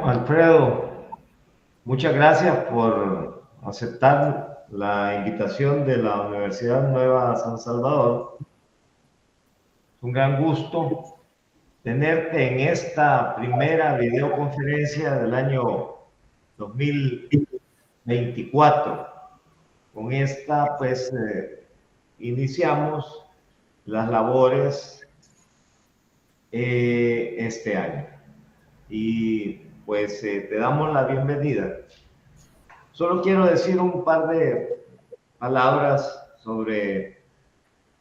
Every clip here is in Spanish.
Alfredo, muchas gracias por aceptar la invitación de la Universidad Nueva San Salvador. Es un gran gusto tenerte en esta primera videoconferencia del año 2024. Con esta, pues, iniciamos las labores este año. Y pues te damos la bienvenida. Solo quiero decir un par de palabras sobre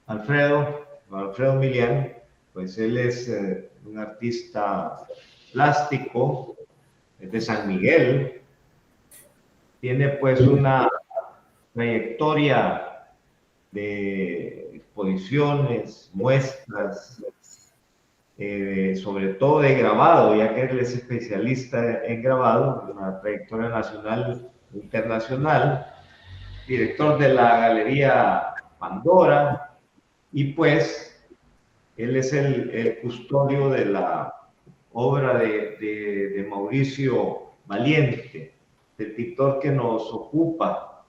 Alfredo Milian. Pues él es un artista plástico, es de San Miguel, tiene pues una trayectoria de exposiciones, muestras, sobre todo de grabado, ya que él es especialista en grabado, una trayectoria nacional e internacional, director de la Galería Pandora, y pues él es el custodio de la obra de Mauricio Valiente, el pintor que nos ocupa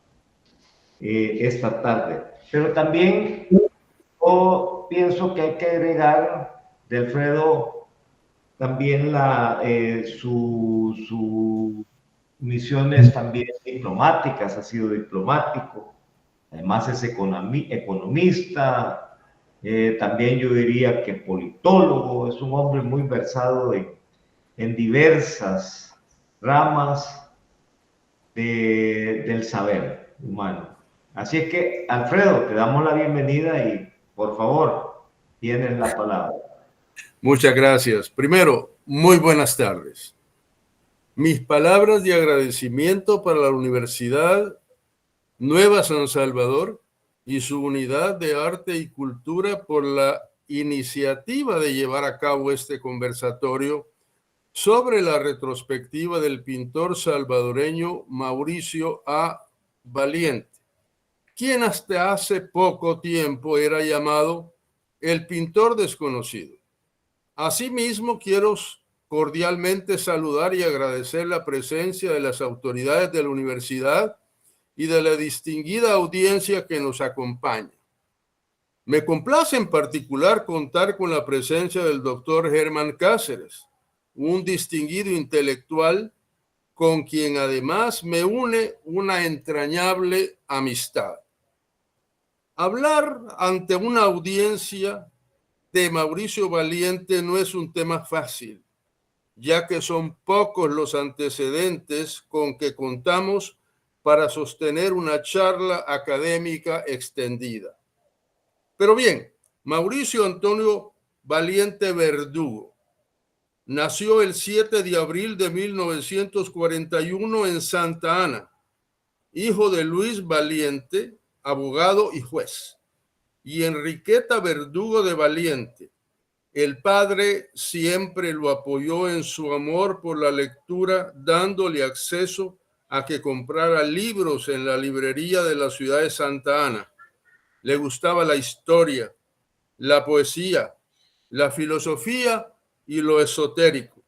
esta tarde. Pero también yo pienso que hay que agregar de Alfredo también sus misiones también diplomáticas, ha sido diplomático, además es economista, también yo diría que politólogo, es un hombre muy versado en diversas ramas del saber humano. Así es que, Alfredo, te damos la bienvenida y, por favor, tienes la palabra. Muchas gracias. Primero, muy buenas tardes. Mis palabras de agradecimiento para la Universidad Nueva San Salvador y su Unidad de Arte y Cultura por la iniciativa de llevar a cabo este conversatorio sobre la retrospectiva del pintor salvadoreño Mauricio A. Valiente, quien hasta hace poco tiempo era llamado el pintor desconocido. Asimismo, quiero cordialmente saludar y agradecer la presencia de las autoridades de la universidad y de la distinguida audiencia que nos acompaña. Me complace en particular contar con la presencia del doctor Germán Cáceres, un distinguido intelectual con quien además me une una entrañable amistad. Hablar ante una audiencia de Mauricio Valiente no es un tema fácil, ya que son pocos los antecedentes con que contamos para sostener una charla académica extendida. Pero bien, Mauricio Antonio Valiente Verdugo nació el 7 de abril de 1941 en Santa Ana, hijo de Luis Valiente, abogado y juez, y Enriqueta Verdugo de Valiente. El padre siempre lo apoyó en su amor por la lectura, dándole acceso a que comprara libros en la librería de la ciudad de Santa Ana. Le gustaba la historia, la poesía, la filosofía y lo esotérico.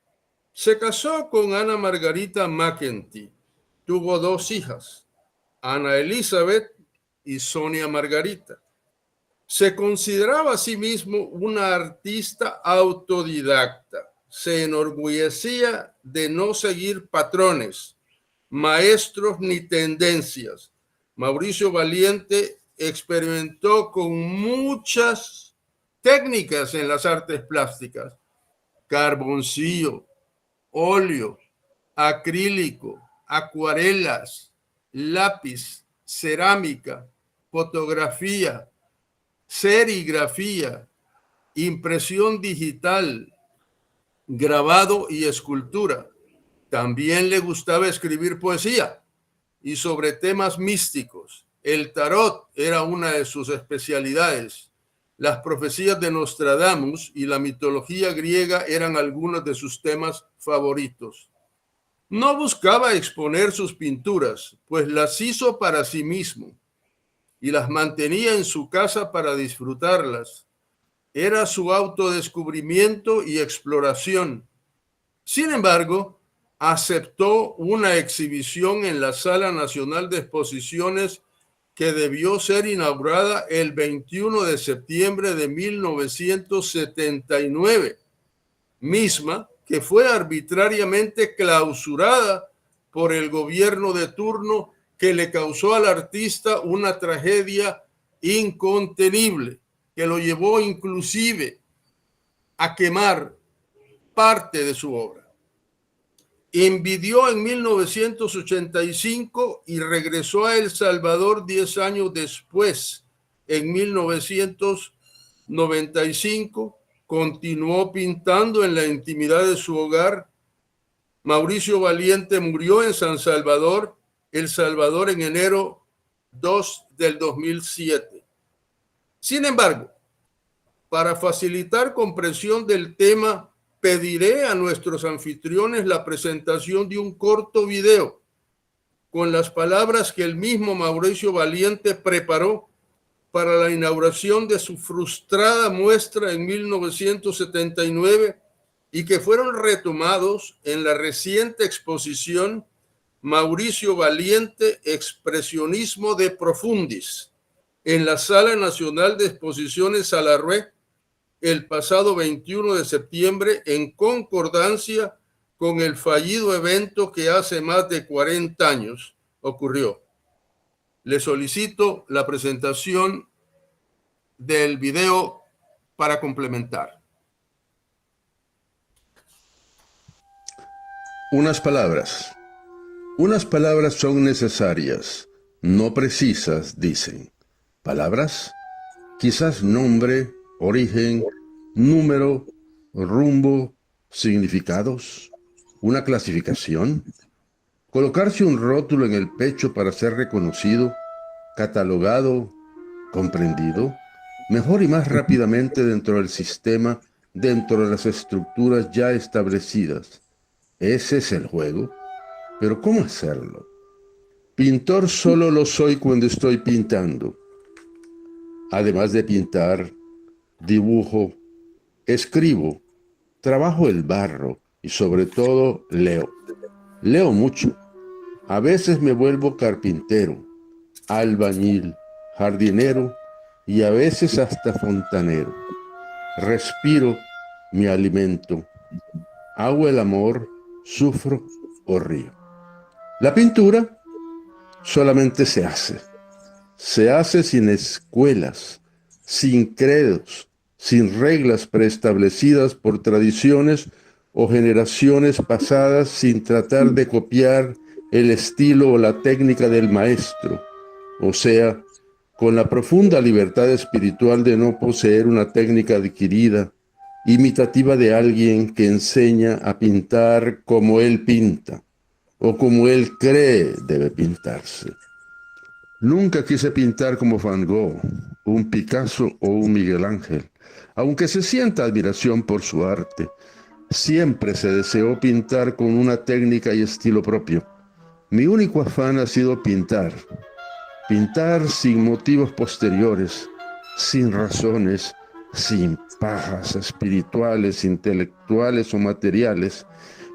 Se casó con Ana Margarita McEntee. Tuvo dos hijas, Ana Elizabeth y Sonia Margarita. Se consideraba a sí mismo una artista autodidacta. Se enorgullecía de no seguir patrones, maestros ni tendencias. Mauricio Valiente experimentó con muchas técnicas en las artes plásticas: carboncillo, óleo, acrílico, acuarelas, lápiz, cerámica, fotografía, serigrafía, impresión digital, grabado y escultura. También le gustaba escribir poesía y sobre temas místicos. El tarot era una de sus especialidades. Las profecías de Nostradamus y la mitología griega eran algunos de sus temas favoritos. No buscaba exponer sus pinturas, pues las hizo para sí mismo y las mantenía en su casa para disfrutarlas. Era su autodescubrimiento y exploración. Sin embargo, aceptó una exhibición en la Sala Nacional de Exposiciones que debió ser inaugurada el 21 de septiembre de 1979, misma que fue arbitrariamente clausurada por el gobierno de turno, que le causó al artista una tragedia incontenible, que lo llevó inclusive a quemar parte de su obra. Envidió en 1985 y regresó a El Salvador 10 años después. En 1995 continuó pintando en la intimidad de su hogar. Mauricio Valiente murió en San Salvador, El Salvador, en enero 2 del 2007. Sin embargo, para facilitar comprensión del tema, pediré a nuestros anfitriones la presentación de un corto video con las palabras que el mismo Mauricio Valiente preparó para la inauguración de su frustrada muestra en 1979 y que fueron retomados en la reciente exposición Mauricio Valiente, Expresionismo de Profundis, en la Sala Nacional de Exposiciones Salarrué, el pasado 21 de septiembre, en concordancia con el fallido evento que hace más de 40 años ocurrió. Le solicito la presentación del video para complementar. Unas palabras son necesarias, no precisas, dicen. Palabras, quizás nombre, origen, número, rumbo, significados, una clasificación. Colocarse un rótulo en el pecho para ser reconocido, catalogado, comprendido, mejor y más rápidamente dentro del sistema, dentro de las estructuras ya establecidas. Ese es el juego. Pero ¿cómo hacerlo? Pintor solo lo soy cuando estoy pintando. Además de pintar, dibujo, escribo, trabajo el barro y sobre todo leo. Leo mucho. A veces me vuelvo carpintero, albañil, jardinero y a veces hasta fontanero. Respiro, me alimento, hago el amor, sufro o río. La pintura solamente se hace. Se hace sin escuelas, sin credos, sin reglas preestablecidas por tradiciones o generaciones pasadas, sin tratar de copiar el estilo o la técnica del maestro, o sea, con la profunda libertad espiritual de no poseer una técnica adquirida, imitativa de alguien que enseña a pintar como él pinta, o como él cree debe pintarse. Nunca quise pintar como Van Gogh, un Picasso o un Miguel Ángel, aunque se sienta admiración por su arte. Siempre se deseó pintar con una técnica y estilo propio. Mi único afán ha sido pintar. Pintar sin motivos posteriores, sin razones, sin pajas espirituales, intelectuales o materiales.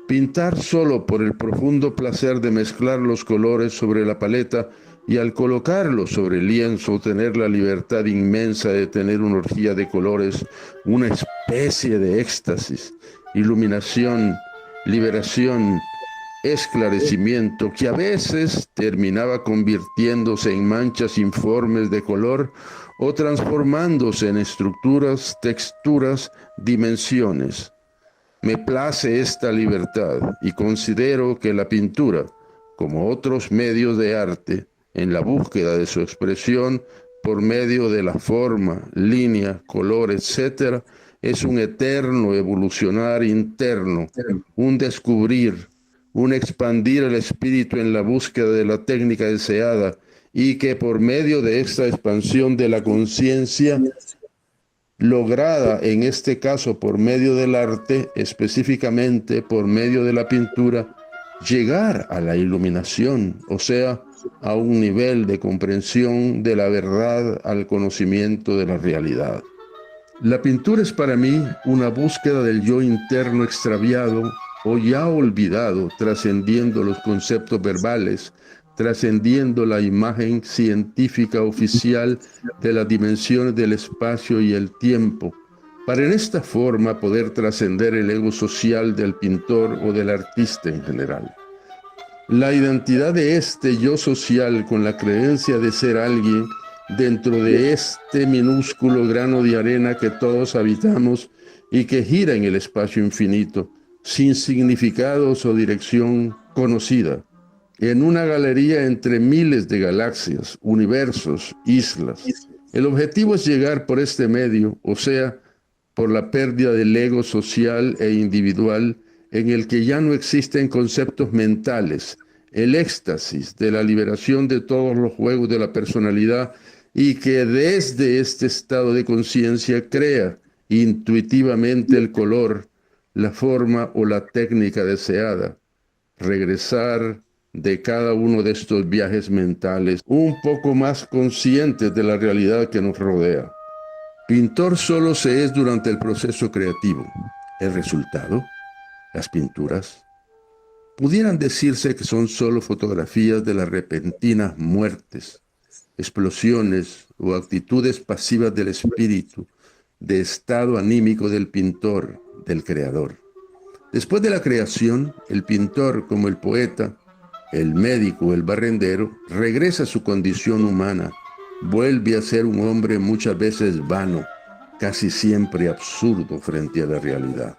Pintar solo por el profundo placer de mezclar los colores sobre la paleta y al colocarlos sobre el lienzo tener la libertad inmensa de tener una orgía de colores, una especie de éxtasis, iluminación, liberación, esclarecimiento que a veces terminaba convirtiéndose en manchas informes de color o transformándose en estructuras, texturas, dimensiones. Me place esta libertad y considero que la pintura, como otros medios de arte, en la búsqueda de su expresión por medio de la forma, línea, color, etc., es un eterno evolucionar interno, un descubrir, un expandir el espíritu en la búsqueda de la técnica deseada y que por medio de esta expansión de la conciencia, lograda en este caso por medio del arte, específicamente por medio de la pintura, llegar a la iluminación, o sea, a un nivel de comprensión de la verdad al conocimiento de la realidad. La pintura es para mí una búsqueda del yo interno extraviado o ya olvidado, trascendiendo los conceptos verbales, trascendiendo la imagen científica oficial de las dimensiones del espacio y el tiempo, para en esta forma poder trascender el ego social del pintor o del artista en general. La identidad de este yo social con la creencia de ser alguien dentro de este minúsculo grano de arena que todos habitamos y que gira en el espacio infinito, sin significados o dirección conocida, en una galería entre miles de galaxias, universos, islas. El objetivo es llegar por este medio, o sea, por la pérdida del ego social e individual, en el que ya no existen conceptos mentales, el éxtasis de la liberación de todos los juegos de la personalidad y que desde este estado de conciencia crea intuitivamente el color, la forma o la técnica deseada. Regresar de cada uno de estos viajes mentales un poco más conscientes de la realidad que nos rodea. Pintor solo se es durante el proceso creativo. El resultado, las pinturas, pudieran decirse que son solo fotografías de las repentinas muertes, explosiones o actitudes pasivas del espíritu, de estado anímico del pintor, del creador. Después de la creación, el pintor, como el poeta, el médico, el barrendero, regresa a su condición humana, vuelve a ser un hombre muchas veces vano, casi siempre absurdo frente a la realidad.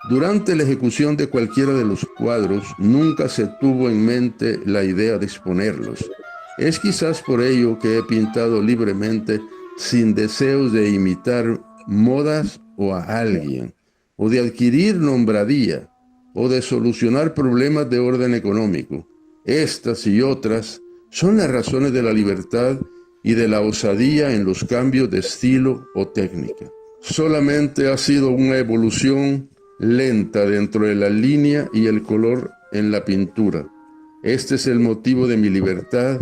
Durante la ejecución de cualquiera de los cuadros, nunca se tuvo en mente la idea de exponerlos. Es quizás por ello que he pintado libremente, sin deseos de imitar modas o a alguien, o de adquirir nombradía, o de solucionar problemas de orden económico. Estas y otras son las razones de la libertad y de la osadía en los cambios de estilo o técnica. Solamente ha sido una evolución lenta dentro de la línea y el color en la pintura. Este es el motivo de mi libertad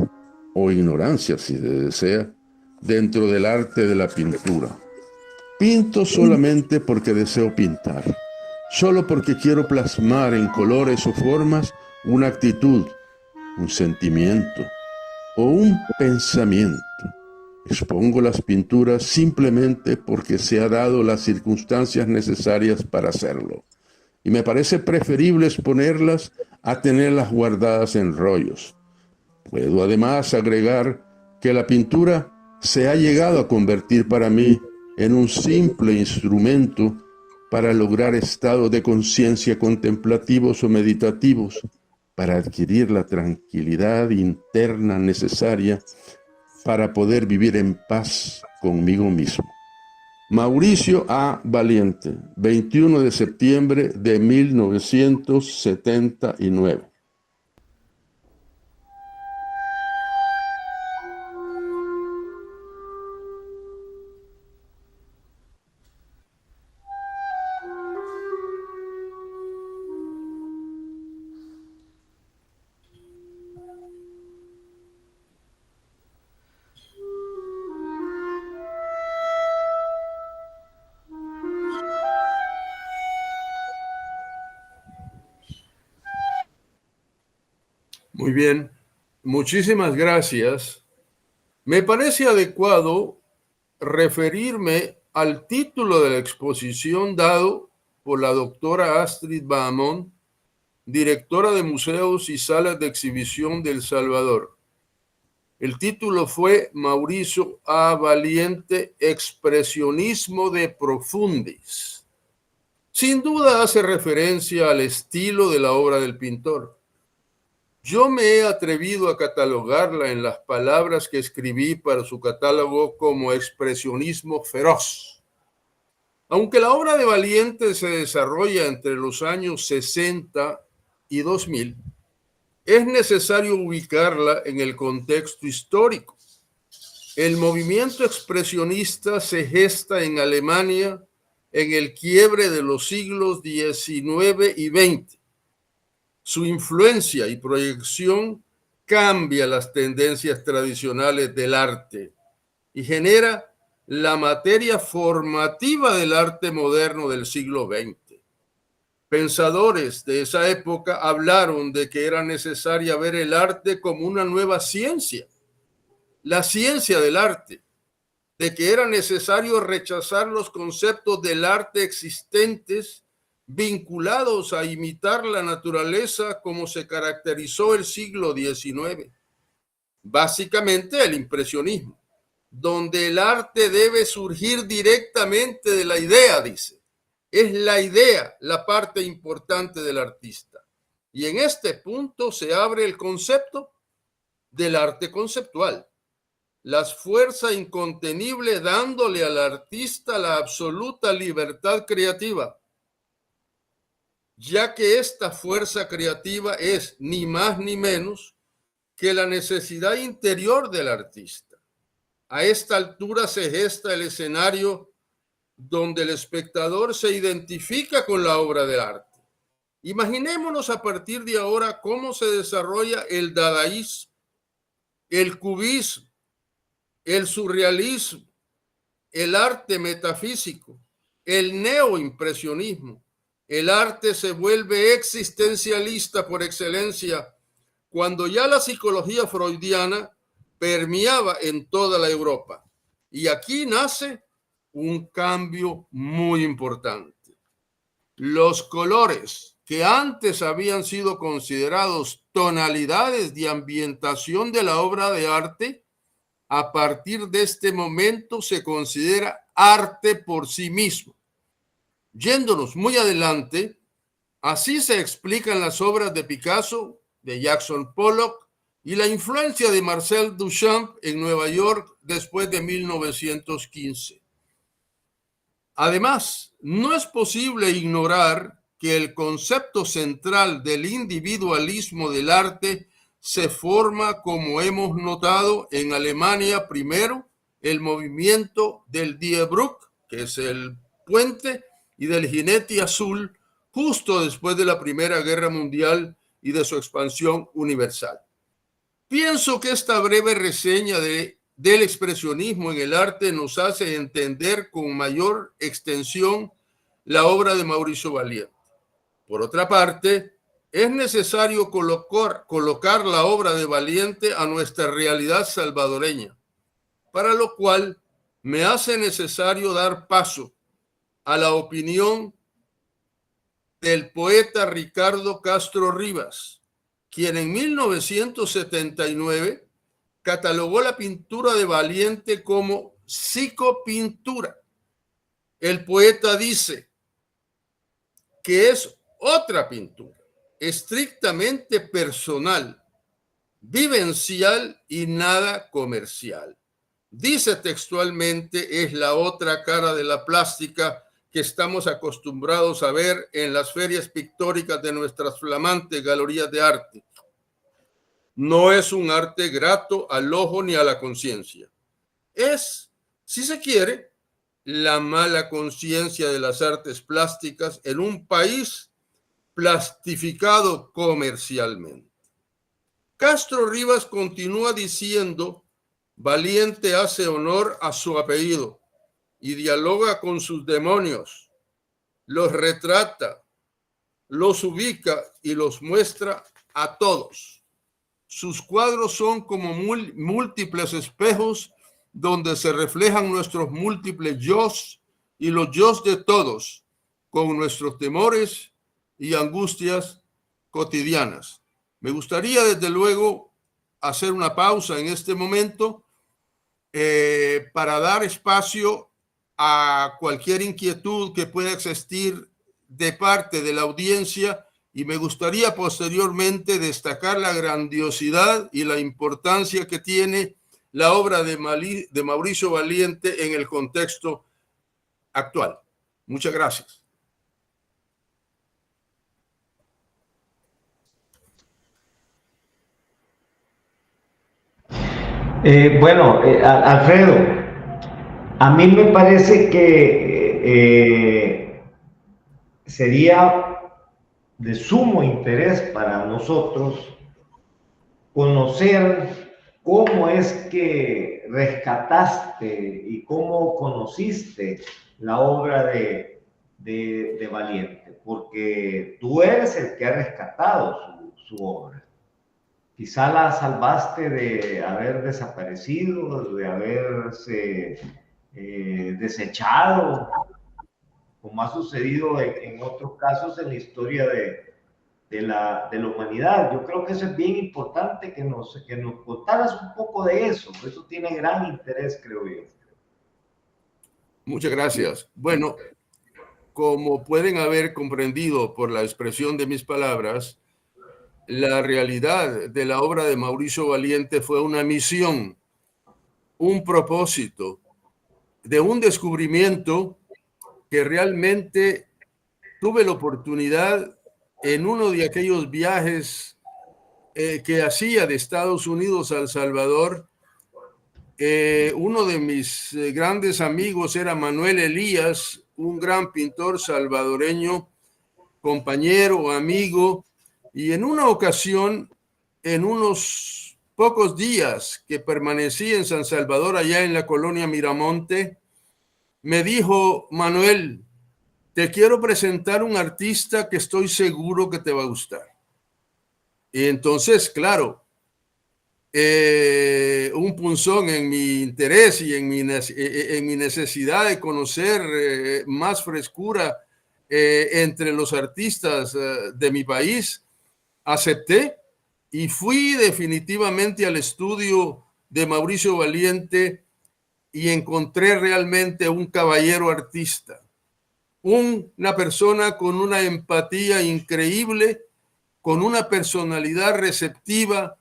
o ignorancia, si se desea, dentro del arte de la pintura. Pinto solamente porque deseo pintar, solo porque quiero plasmar en colores o formas una actitud, un sentimiento o un pensamiento. Expongo las pinturas simplemente porque se ha dado las circunstancias necesarias para hacerlo. Y me parece preferible exponerlas a tenerlas guardadas en rollos. Puedo además agregar que la pintura se ha llegado a convertir para mí en un simple instrumento para lograr estados de conciencia contemplativos o meditativos, para adquirir la tranquilidad interna necesaria para poder vivir en paz conmigo mismo. Mauricio A. Valiente, 21 de septiembre de 1979. Muy bien, muchísimas gracias. Me parece adecuado referirme al título de la exposición dado por la doctora Astrid Bahamón, directora de museos y salas de exhibición de El Salvador. El título fue Mauricio A. Valiente, expresionismo de profundis. Sin duda hace referencia al estilo de la obra del pintor. Yo me he atrevido a catalogarla en las palabras que escribí para su catálogo como expresionismo feroz. Aunque la obra de Valiente se desarrolla entre los años 60 y 2000, es necesario ubicarla en el contexto histórico. El movimiento expresionista se gesta en Alemania en el quiebre de los siglos XIX y XX. Su influencia y proyección cambia las tendencias tradicionales del arte y genera la materia formativa del arte moderno del siglo XX. Pensadores de esa época hablaron de que era necesaria ver el arte como una nueva ciencia, la ciencia del arte, de que era necesario rechazar los conceptos del arte existentes vinculados a imitar la naturaleza como se caracterizó el siglo XIX. Básicamente el impresionismo, donde el arte debe surgir directamente de la idea, dice. Es la idea la parte importante del artista. Y en este punto se abre el concepto del arte conceptual. Las fuerzas incontenibles dándole al artista la absoluta libertad creativa, ya que esta fuerza creativa es ni más ni menos que la necesidad interior del artista. A esta altura se gesta el escenario donde el espectador se identifica con la obra de arte. Imaginémonos a partir de ahora cómo se desarrolla el dadaísmo, el cubismo, el surrealismo, el arte metafísico, el neoimpresionismo. El arte se vuelve existencialista por excelencia cuando ya la psicología freudiana permeaba en toda la Europa. Y aquí nace un cambio muy importante. Los colores que antes habían sido considerados tonalidades de ambientación de la obra de arte, a partir de este momento se considera arte por sí mismo. Yéndonos muy adelante, así se explican las obras de Picasso, de Jackson Pollock y la influencia de Marcel Duchamp en Nueva York después de 1915. Además, no es posible ignorar que el concepto central del individualismo del arte se forma, como hemos notado, en Alemania primero, el movimiento del Die Brücke, que es el puente, y del jinete azul, justo después de la Primera Guerra Mundial y de su expansión universal. Pienso que esta breve reseña del expresionismo en el arte nos hace entender con mayor extensión la obra de Mauricio Valiente. Por otra parte, es necesario colocar la obra de Valiente a nuestra realidad salvadoreña, para lo cual me hace necesario dar paso a la opinión del poeta Ricardo Castro Rivas, quien en 1979 catalogó la pintura de Valiente como psicopintura. El poeta dice que es otra pintura, estrictamente personal, vivencial y nada comercial. Dice textualmente, es la otra cara de la plástica que estamos acostumbrados a ver en las ferias pictóricas de nuestras flamantes galerías de arte. No es un arte grato al ojo ni a la conciencia. Es, si se quiere, la mala conciencia de las artes plásticas en un país plastificado comercialmente. Castro Rivas continúa diciendo, Valiente hace honor a su apellido y dialoga con sus demonios, los retrata, los ubica y los muestra a todos. Sus cuadros son como múltiples espejos donde se reflejan nuestros múltiples yos y los yos de todos, con nuestros temores y angustias cotidianas. Me gustaría, desde luego, hacer una pausa en este momento para dar espacio a cualquier inquietud que pueda existir de parte de la audiencia, y me gustaría posteriormente destacar la grandiosidad y la importancia que tiene la obra de Mauricio Valiente en el contexto actual. Muchas gracias. Alfredo, a mí me parece que sería de sumo interés para nosotros conocer cómo es que rescataste y cómo conociste la obra de Valiente. porque tú eres el que ha rescatado su obra. Quizá la salvaste de haber desaparecido, de haberse desechado, como ha sucedido en otros casos en la historia de la humanidad. Yo creo que eso es bien importante que nos contaras un poco de eso. Eso tiene gran interés, creo yo. Muchas gracias. Bueno, como pueden haber comprendido por la expresión de mis palabras, la realidad de la obra de Mauricio Valiente fue una misión, un propósito, de un descubrimiento que realmente tuve la oportunidad en uno de aquellos viajes que hacía de Estados Unidos a El Salvador. Uno de mis grandes amigos era Manuel Elías, un gran pintor salvadoreño, compañero, amigo, y en una ocasión, en unos pocos días que permanecí en San Salvador, allá en la colonia Miramonte, me dijo: Manuel, te quiero presentar un artista que estoy seguro que te va a gustar. Y entonces, claro, un punzón en mi interés y en mi necesidad de conocer más frescura entre los artistas de mi país, acepté y fui definitivamente al estudio de Mauricio Valiente y encontré realmente un caballero artista, una persona con una empatía increíble, con una personalidad receptiva,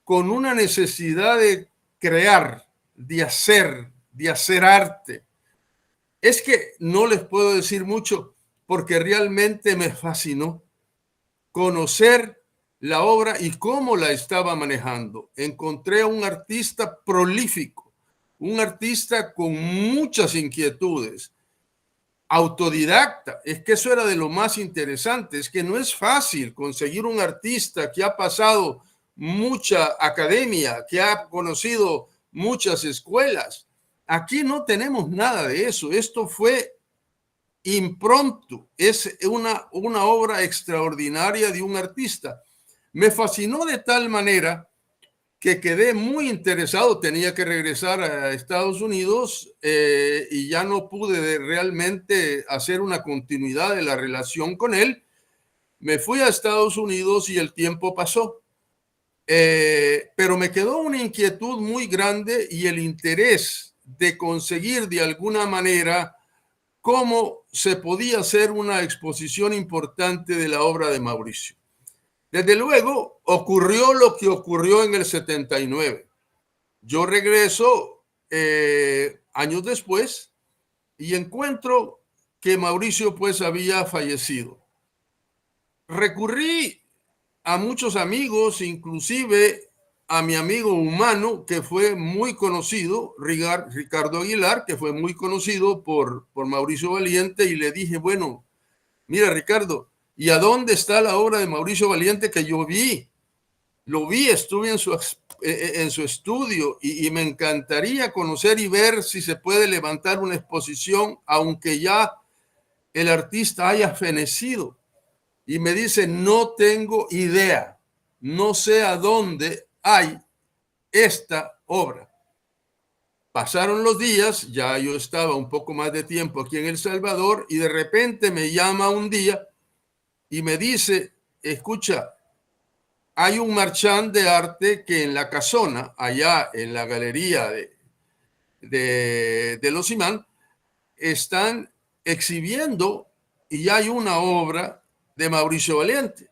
con una necesidad de crear, de hacer arte. Es que no les puedo decir mucho porque realmente me fascinó conocer la obra y cómo la estaba manejando. Encontré a un artista prolífico, un artista con muchas inquietudes, autodidacta. Es que eso era de lo más interesante, es que no es fácil conseguir un artista que ha pasado mucha academia, que ha conocido muchas escuelas. Aquí no tenemos nada de eso. Esto fue impromptu. Es una obra extraordinaria de un artista. Me fascinó de tal manera que quedé muy interesado. Tenía que regresar a Estados Unidos y ya no pude realmente hacer una continuidad de la relación con él. Me fui a Estados Unidos y el tiempo pasó. Pero me quedó una inquietud muy grande y el interés de conseguir de alguna manera cómo se podía hacer una exposición importante de la obra de Mauricio. Desde luego, ocurrió lo que ocurrió en el 79. Yo regreso años después y encuentro que Mauricio pues había fallecido. Recurrí a muchos amigos, inclusive a mi amigo humano, que fue muy conocido, Ricardo Aguilar, que fue muy conocido por Mauricio Valiente, y le dije: bueno, mira, Ricardo, ¿y a dónde está la obra de Mauricio Valiente que yo vi? Lo vi, estuve en su estudio y me encantaría conocer y ver si se puede levantar una exposición, aunque ya el artista haya fenecido. Y me dice: no tengo idea, no sé a dónde hay esta obra. Pasaron los días, ya yo estaba un poco más de tiempo aquí en El Salvador y de repente me llama un día y me dice: escucha, hay un marchand de arte que en la casona, allá en la galería de Los Imán, están exhibiendo y hay una obra de Mauricio Valiente.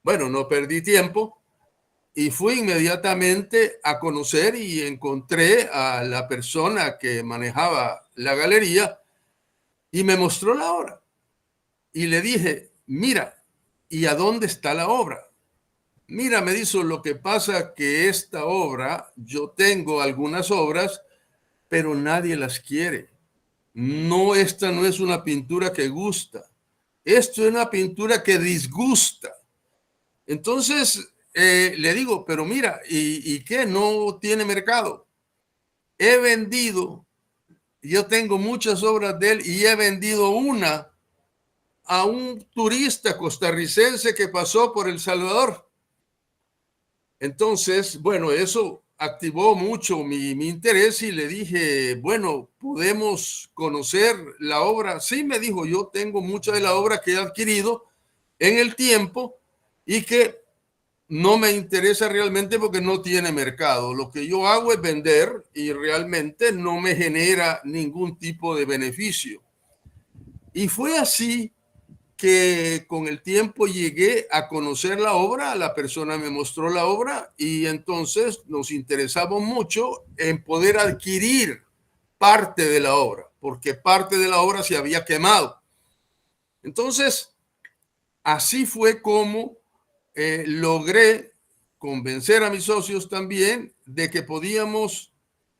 Bueno, no perdí tiempo y fui inmediatamente a conocer y encontré a la persona que manejaba la galería y me mostró la obra. Y le dije: mira, ¿y a dónde está la obra? Mira, me dijo, lo que pasa que esta obra, yo tengo algunas obras, pero nadie las quiere. No, esta no es una pintura que gusta. Esto es una pintura que disgusta. Entonces le digo: pero mira, ¿y qué? ¿No tiene mercado? He vendido, yo tengo muchas obras de él y he vendido una a un turista costarricense que pasó por El Salvador. Entonces, bueno, eso activó mucho mi interés y le dije, bueno, ¿podemos conocer la obra? Sí, me dijo, yo tengo mucha de la obra que he adquirido en el tiempo y que no me interesa realmente porque no tiene mercado. Lo que yo hago es vender y realmente no me genera ningún tipo de beneficio. Y fue así que con el tiempo llegué a conocer la obra, la persona me mostró la obra y entonces nos interesamos mucho en poder adquirir parte de la obra, porque parte de la obra se había quemado. Entonces, así fue como logré convencer a mis socios también de que podíamos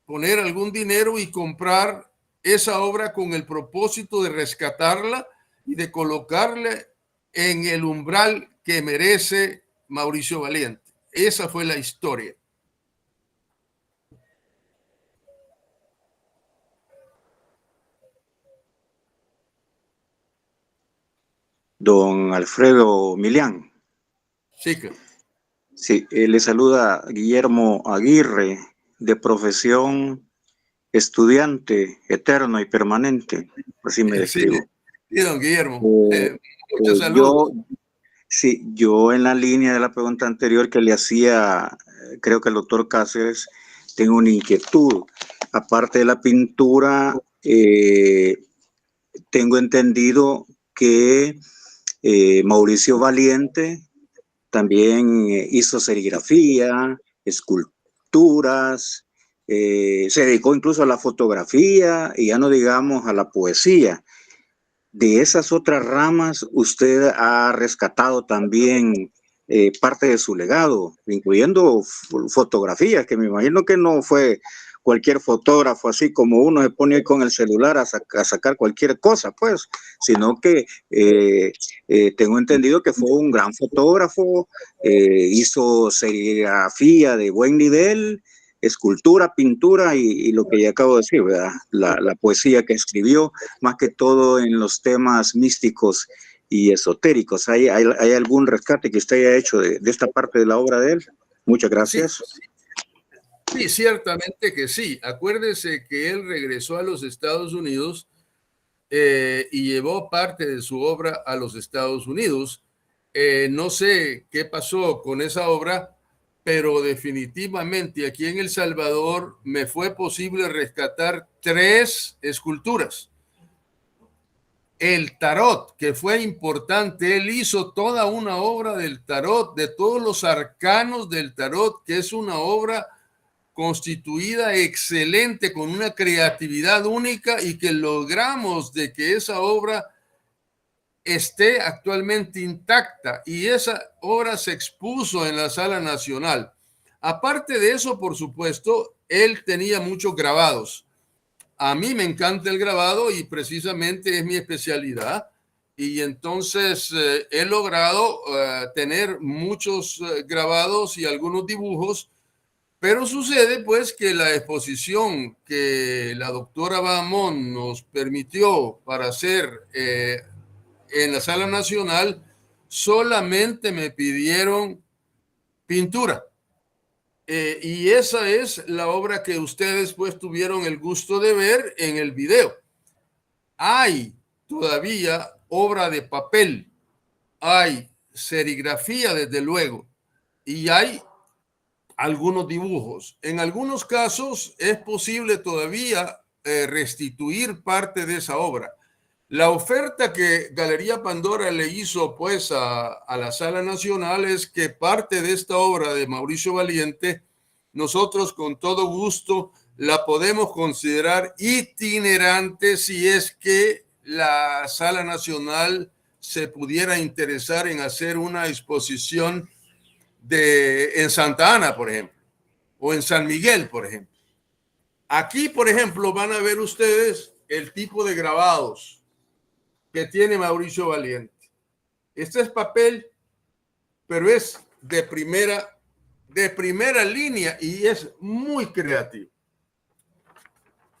poner algún dinero y comprar esa obra con el propósito de rescatarla y de colocarle en el umbral que merece Mauricio Valiente. Esa fue la historia. Don Alfredo Milián. Sí, claro. Sí, le saluda Guillermo Aguirre, de profesión estudiante eterno y permanente, así me describo. Sí, don Guillermo. Muchos saludos. Sí, yo en la línea de la pregunta anterior que le hacía, creo que el doctor Cáceres, tengo una inquietud. Aparte de la pintura, tengo entendido que Mauricio Valiente también hizo serigrafía, esculturas, se dedicó incluso a la fotografía y ya no digamos a la poesía. De esas otras ramas, usted ha rescatado también parte de su legado, incluyendo fotografías, que me imagino que no fue cualquier fotógrafo, así como uno se pone con el celular a sacar cualquier cosa, pues, sino que tengo entendido que fue un gran fotógrafo, hizo serigrafía de buen nivel, escultura, pintura y lo que ya acabo de decir, ¿verdad? La poesía que escribió, más que todo en los temas místicos y esotéricos. ¿Hay algún rescate que usted haya hecho de esta parte de la obra de él? Muchas gracias. Sí, ciertamente que sí. Acuérdese que él regresó a los Estados Unidos y llevó parte de su obra a los Estados Unidos. No sé qué pasó con esa obra, pero definitivamente aquí en El Salvador me fue posible rescatar 3 esculturas. El tarot, que fue importante, él hizo toda una obra del tarot, de todos los arcanos del tarot, que es una obra constituida excelente, con una creatividad única y que logramos de que esa obra esté actualmente intacta y esa obra se expuso en la Sala Nacional. Aparte de eso, por supuesto, él tenía muchos grabados. A mí me encanta el grabado y precisamente es mi especialidad. Y entonces he logrado tener muchos grabados y algunos dibujos, pero sucede pues que la exposición que la doctora Bahamón nos permitió para hacer en la Sala Nacional, solamente me pidieron pintura. Y esa es la obra que ustedes pues tuvieron el gusto de ver en el video. Hay todavía obra de papel, hay serigrafía desde luego, y hay algunos dibujos. En algunos casos es posible todavía restituir parte de esa obra. La oferta que Galería Pandora le hizo pues a la Sala Nacional es que parte de esta obra de Mauricio Valiente, nosotros con todo gusto la podemos considerar itinerante si es que la Sala Nacional se pudiera interesar en hacer una exposición en Santa Ana, por ejemplo, o en San Miguel, por ejemplo. Aquí, por ejemplo, van a ver ustedes el tipo de grabados que tiene Mauricio Valiente. Este es papel, pero es de primera línea y es muy creativo.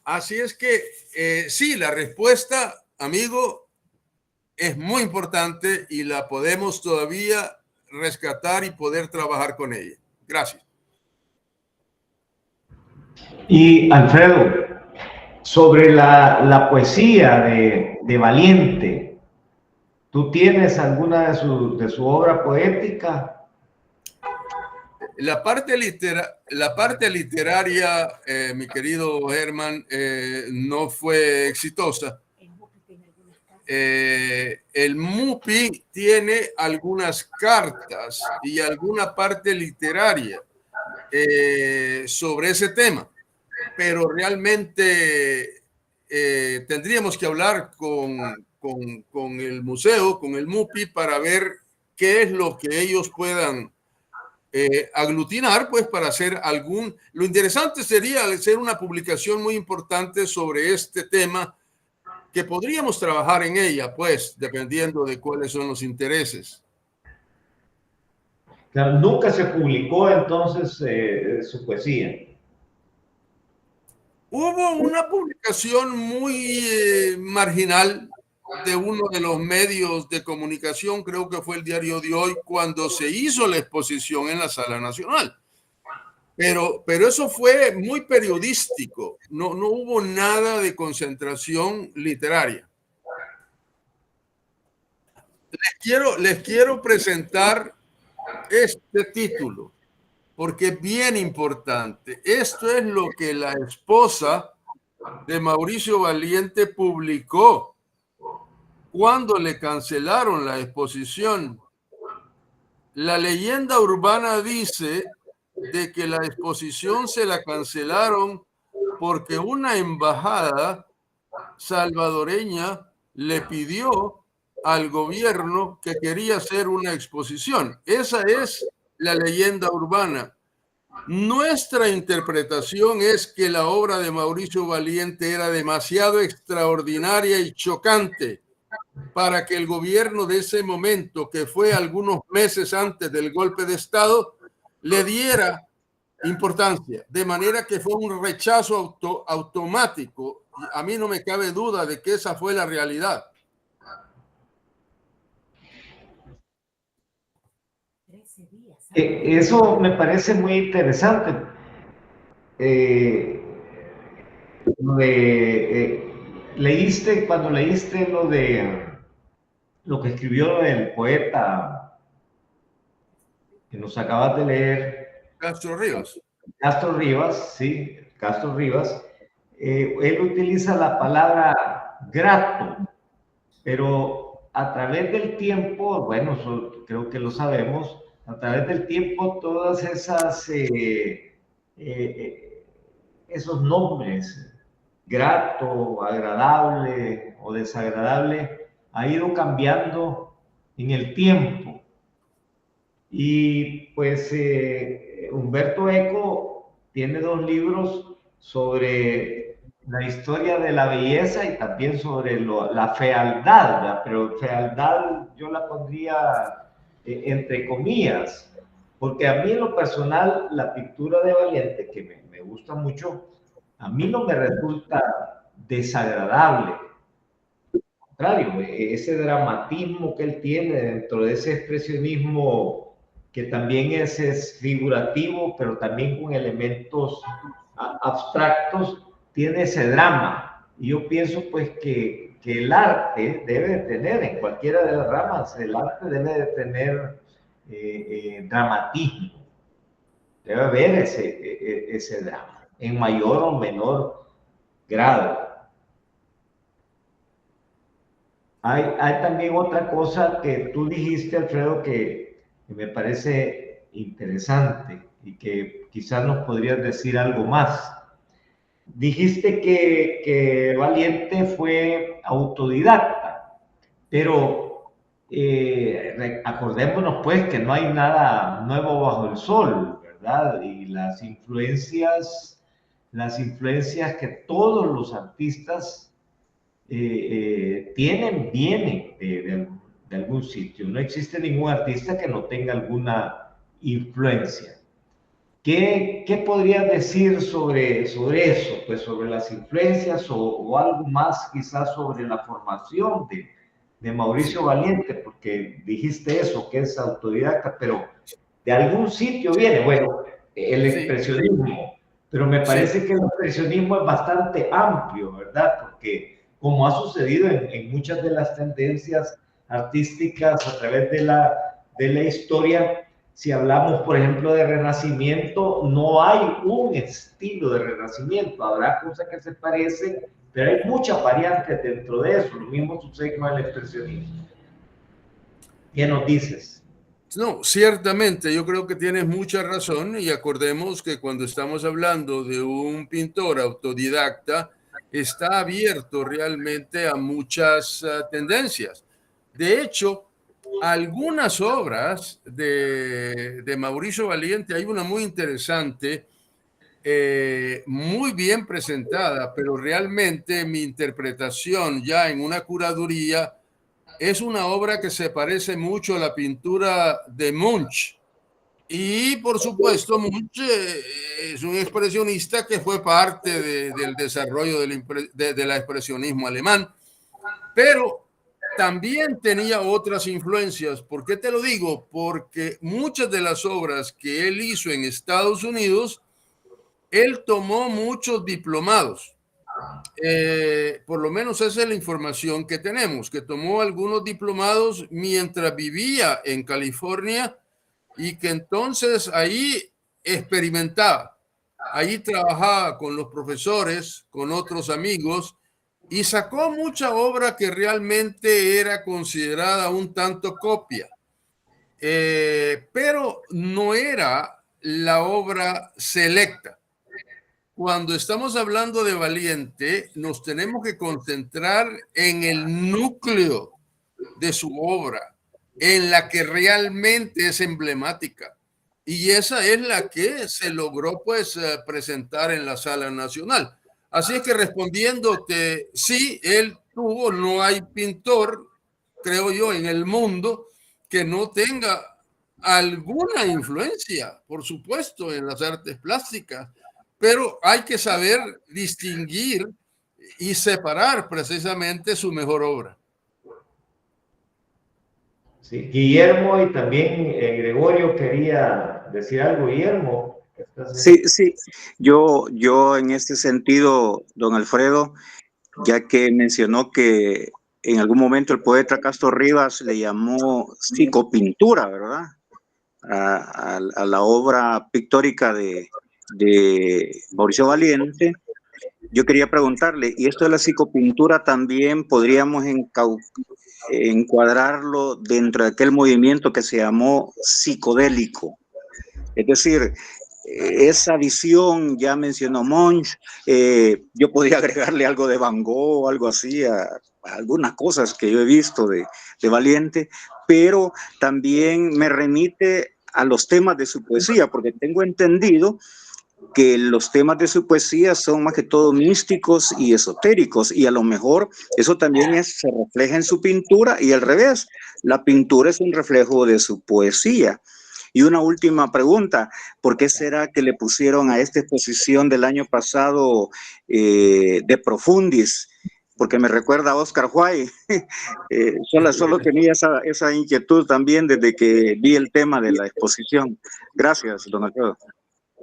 Así es que sí, la respuesta, amigo, es muy importante y la podemos todavía rescatar y poder trabajar con ella. Gracias. Y Alfredo, sobre la poesía de Valiente, ¿tú tienes alguna de su obra poética? La parte literaria, mi querido Germán, no fue exitosa. El MUPI tiene algunas cartas y alguna parte literaria sobre ese tema, pero realmente tendríamos que hablar con el museo, con el MUPI, para ver qué es lo que ellos puedan aglutinar, pues, para hacer algún... Lo interesante sería hacer una publicación muy importante sobre este tema, que podríamos trabajar en ella, pues, dependiendo de cuáles son los intereses. Claro, nunca se publicó entonces su poesía. Hubo una publicación muy marginal de uno de los medios de comunicación, creo que fue el Diario de Hoy, cuando se hizo la exposición en la Sala Nacional. Pero eso fue muy periodístico, no hubo nada de concentración literaria. Les quiero presentar este título, porque es bien importante. Esto es lo que la esposa de Mauricio Valiente publicó cuando le cancelaron la exposición. La leyenda urbana dice de que la exposición se la cancelaron porque una embajada salvadoreña le pidió al gobierno que quería hacer una exposición. Esa es la leyenda urbana. Nuestra interpretación es que la obra de Mauricio Valiente era demasiado extraordinaria y chocante para que el gobierno de ese momento, que fue algunos meses antes del golpe de Estado, le diera importancia, de manera que fue un rechazo automático. A mí no me cabe duda de que esa fue la realidad. Eso me parece muy interesante. Cuando leíste lo que escribió el poeta que nos acabas de leer, Castro Rivas. Castro Rivas, sí, Castro Rivas, él utiliza la palabra grato, pero a través del tiempo, bueno, creo que lo sabemos, a través del tiempo todas esos nombres, grato, agradable o desagradable, ha ido cambiando en el tiempo. Y pues Humberto Eco tiene 2 libros sobre la historia de la belleza y también sobre la fealdad, ¿verdad? Pero fealdad yo la pondría entre comillas, porque a mí en lo personal la pintura de Valiente, que me gusta mucho, a mí no me resulta desagradable. Al contrario, ese dramatismo que él tiene dentro de ese expresionismo que también es figurativo, pero también con elementos abstractos, tiene ese drama. Y yo pienso pues que el arte debe de tener, en cualquiera de las ramas, el arte debe de tener dramatismo. Debe haber ese drama, en mayor o menor grado. Hay también otra cosa que tú dijiste, Alfredo, que me parece interesante y que quizás nos podrías decir algo más. Dijiste que Valiente fue autodidacta, pero acordémonos pues que no hay nada nuevo bajo el sol, ¿verdad? Y las influencias que todos los artistas vienen de algún sitio. No existe ningún artista que no tenga alguna influencia. ¿Qué podrías decir sobre eso? Pues sobre las influencias o algo más quizás sobre la formación de Mauricio Valiente, porque dijiste eso, que es autodidacta, pero de algún sitio viene, bueno, el expresionismo, pero me parece que el expresionismo es bastante amplio, ¿verdad? Porque como ha sucedido en muchas de las tendencias artísticas a través de la historia, si hablamos, por ejemplo, de Renacimiento, no hay un estilo de Renacimiento, habrá cosas que se parecen, pero hay muchas variantes dentro de eso. Lo mismo sucede con el expresionismo. ¿Qué nos dices? No, ciertamente, yo creo que tienes mucha razón y acordemos que cuando estamos hablando de un pintor autodidacta, está abierto realmente a muchas tendencias. De hecho, algunas obras de Mauricio Valiente, hay una muy interesante, muy bien presentada, pero realmente mi interpretación ya en una curaduría es una obra que se parece mucho a la pintura de Munch. Y por supuesto, Munch es un expresionista que fue parte del desarrollo del expresionismo alemán, pero también tenía otras influencias. ¿Por qué te lo digo? Porque muchas de las obras que él hizo en Estados Unidos, él tomó muchos diplomados. Por lo menos esa es la información que tenemos, que tomó algunos diplomados mientras vivía en California y que entonces ahí experimentaba, ahí trabajaba con los profesores, con otros amigos y sacó mucha obra que realmente era considerada un tanto copia, pero no era la obra selecta. Cuando estamos hablando de Valiente, nos tenemos que concentrar en el núcleo de su obra, en la que realmente es emblemática. Y esa es la que se logró pues presentar en la Sala Nacional. Así es que respondiéndote, sí, él tuvo, no hay pintor, creo yo, en el mundo que no tenga alguna influencia, por supuesto, en las artes plásticas, pero hay que saber distinguir y separar precisamente su mejor obra. Sí, Guillermo y también Gregorio quería decir algo. Guillermo. Sí, sí, yo en este sentido, don Alfredo, ya que mencionó que en algún momento el poeta Castro Rivas le llamó psicopintura, ¿verdad? A la obra pictórica de Mauricio Valiente. Yo quería preguntarle, ¿y esto de la psicopintura también podríamos encuadrarlo dentro de aquel movimiento que se llamó psicodélico? Es decir, esa visión, ya mencionó Munch, yo podría agregarle algo de Van Gogh, algo así, a algunas cosas que yo he visto de Valiente, pero también me remite a los temas de su poesía, porque tengo entendido que los temas de su poesía son más que todo místicos y esotéricos, y a lo mejor eso también se refleja en su pintura, y al revés, la pintura es un reflejo de su poesía. Y una última pregunta, ¿por qué será que le pusieron a esta exposición del año pasado De Profundis? Porque me recuerda a Oscar Wilde. Solo tenía esa inquietud también desde que vi el tema de la exposición. Gracias, don Alfredo.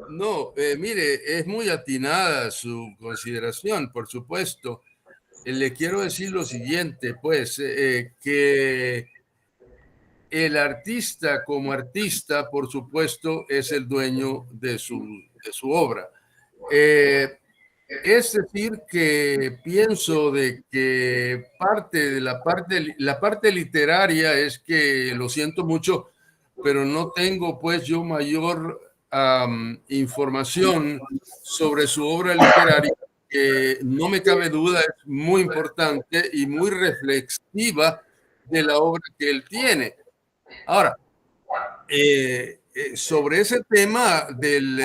No, mire, es muy atinada su consideración, por supuesto. Le quiero decir lo siguiente, pues, que el artista como artista, por supuesto, es el dueño de su obra. Es decir, que pienso de que la parte literaria es que, lo siento mucho, pero no tengo pues yo mayor información sobre su obra literaria, que no me cabe duda es muy importante y muy reflexiva de la obra que él tiene. Ahora, sobre ese tema del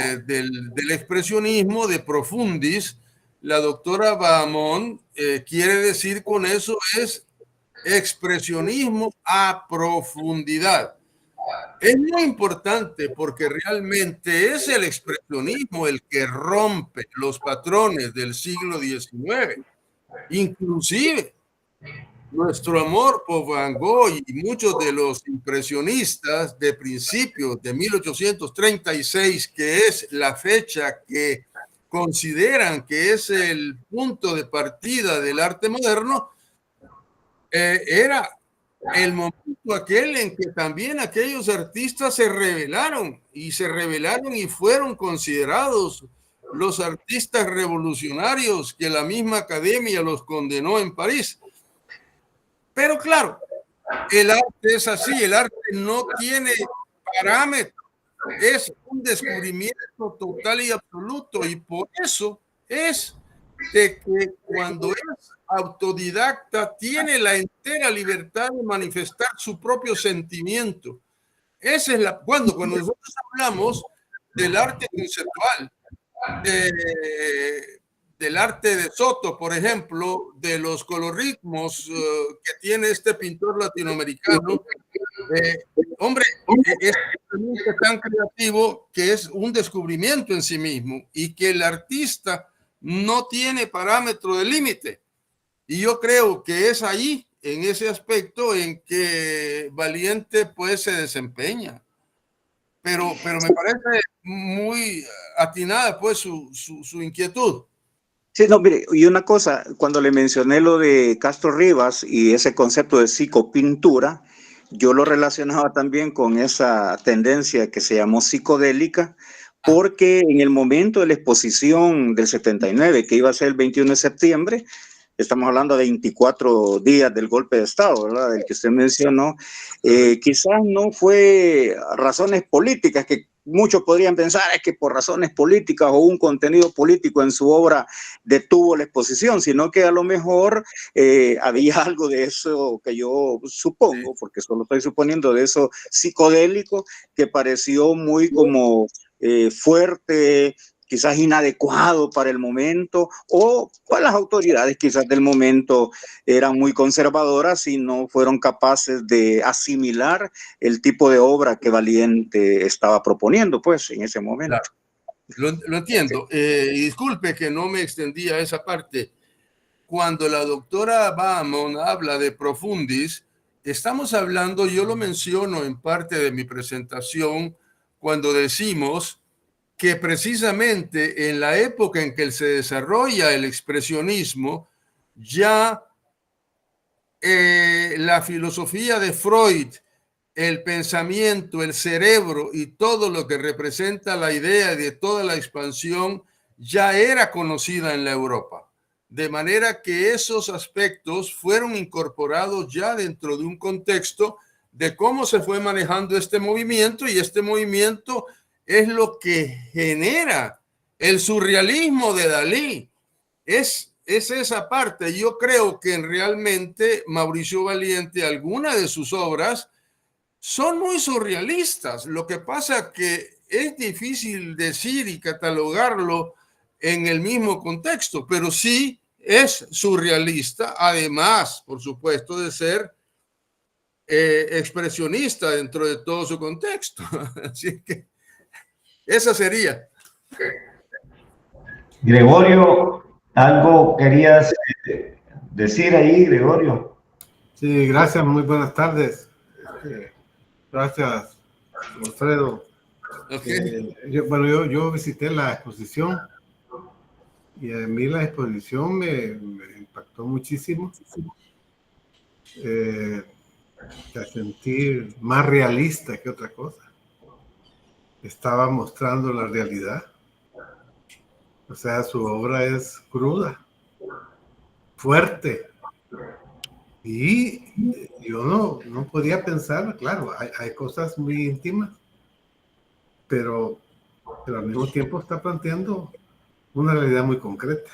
expresionismo, de Profundis, la doctora Bahamón quiere decir con eso es expresionismo a profundidad. Es muy importante porque realmente es el expresionismo el que rompe los patrones del siglo XIX. Inclusive nuestro amor por Van Gogh y muchos de los impresionistas de principios de 1836, que es la fecha que consideran que es el punto de partida del arte moderno, era el momento aquel en que también aquellos artistas se rebelaron y fueron considerados los artistas revolucionarios que la misma academia los condenó en París. Pero claro, el arte es así, el arte no tiene parámetros, es un descubrimiento total y absoluto, y por eso es de que cuando es autodidacta tiene la entera libertad de manifestar su propio sentimiento. Esa es cuando nosotros hablamos del arte conceptual, del arte de Soto, por ejemplo, de los colorritmos que tiene este pintor latinoamericano, hombre, es tan creativo que es un descubrimiento en sí mismo y que el artista no tiene parámetro de límite. Y yo creo que es ahí, en ese aspecto, en que Valiente pues se desempeña. Pero me parece muy atinada pues su inquietud. Sí, no, mire, y una cosa, cuando le mencioné lo de Castro Rivas y ese concepto de psicopintura, yo lo relacionaba también con esa tendencia que se llamó psicodélica, porque en el momento de la exposición del 79, que iba a ser el 21 de septiembre, estamos hablando de 24 días del golpe de Estado, ¿verdad? Del que usted mencionó, quizás no fue razones políticas, que muchos podrían pensar es que por razones políticas o un contenido político en su obra detuvo la exposición, sino que a lo mejor había algo de eso que yo supongo, porque solo estoy suponiendo, de eso psicodélico, que pareció muy como fuerte, quizás inadecuado para el momento, o pues las autoridades quizás del momento eran muy conservadoras y no fueron capaces de asimilar el tipo de obra que Valiente estaba proponiendo, pues, en ese momento. Claro. Lo entiendo. Y disculpe que no me extendí a esa parte. Cuando la doctora Bahamond habla de profundis, estamos hablando, yo lo menciono en parte de mi presentación, cuando decimos que precisamente en la época en que se desarrolla el expresionismo, ya la filosofía de Freud, el pensamiento, el cerebro y todo lo que representa la idea de toda la expansión ya era conocida en la Europa. De manera que esos aspectos fueron incorporados ya dentro de un contexto de cómo se fue manejando este movimiento, y este movimiento es lo que genera el surrealismo de Dalí. Es esa parte. Yo creo que realmente Mauricio Valiente, algunas de sus obras son muy surrealistas. Lo que pasa que es difícil decir y catalogarlo en el mismo contexto, pero sí es surrealista, además, por supuesto, de ser expresionista dentro de todo su contexto. Así que esa sería. Gregorio, ¿algo querías decir ahí, Gregorio? Sí, gracias, muy buenas tardes. Gracias, Alfredo. Okay. Yo visité la exposición y a mí la exposición me impactó muchísimo. A sentir más realista que otra cosa. Estaba mostrando la realidad. O sea, su obra es cruda, fuerte. Y yo no podía pensar, claro, hay cosas muy íntimas, pero al mismo tiempo está planteando una realidad muy concreta.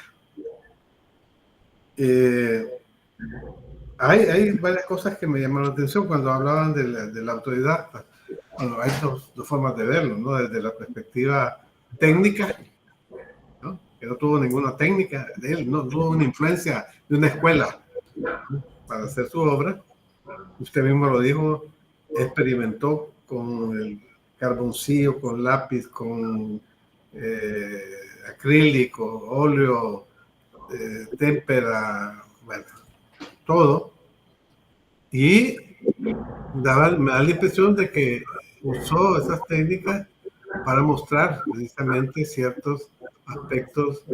Hay varias cosas que me llamaron la atención cuando hablaban de la autodidacta. Bueno, hay dos formas de verlo, ¿no? Desde la perspectiva técnica, ¿no? Que no tuvo ninguna técnica de él, no tuvo una influencia de una escuela, ¿no? Para hacer su obra. Usted mismo lo dijo, experimentó con el carboncillo, con lápiz, con acrílico, óleo, témpera, bueno, todo. Y me da la impresión de que usó esas técnicas para mostrar precisamente ciertos aspectos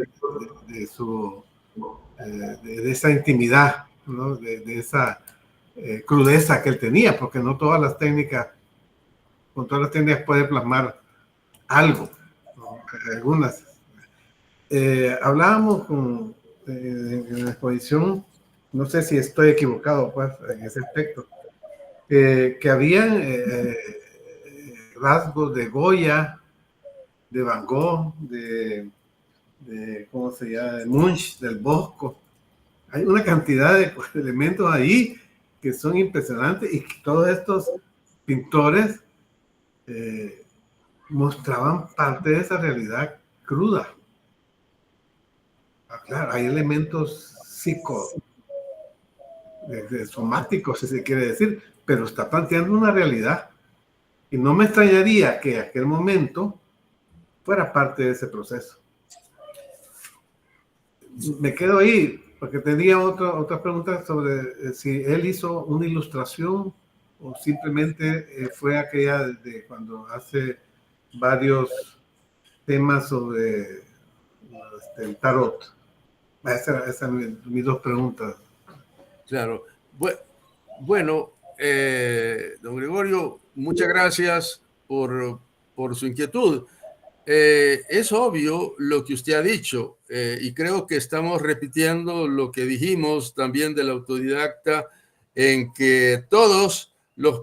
de esa intimidad, ¿no? de esa crudeza que él tenía, porque no todas las técnicas, con todas las técnicas puede plasmar algo, ¿no? Algunas. Hablábamos en la exposición, no sé si estoy equivocado pues, en ese aspecto, que habían rasgos de Goya, de Van Gogh, de ¿cómo se llama?, de Munch, del Bosco. Hay una cantidad de elementos ahí que son impresionantes y que todos estos pintores mostraban parte de esa realidad cruda. Claro, hay elementos somáticos, si se quiere decir, pero está planteando una realidad. Y no me extrañaría que aquel momento fuera parte de ese proceso. Me quedo ahí, porque tenía otra pregunta sobre si él hizo una ilustración o simplemente fue aquella de cuando hace varios temas sobre el tarot. Esas son mis dos preguntas. Claro. Bueno, don Gregorio, muchas gracias por su inquietud. Es obvio lo que usted ha dicho y creo que estamos repitiendo lo que dijimos también del autodidacta, en que todos los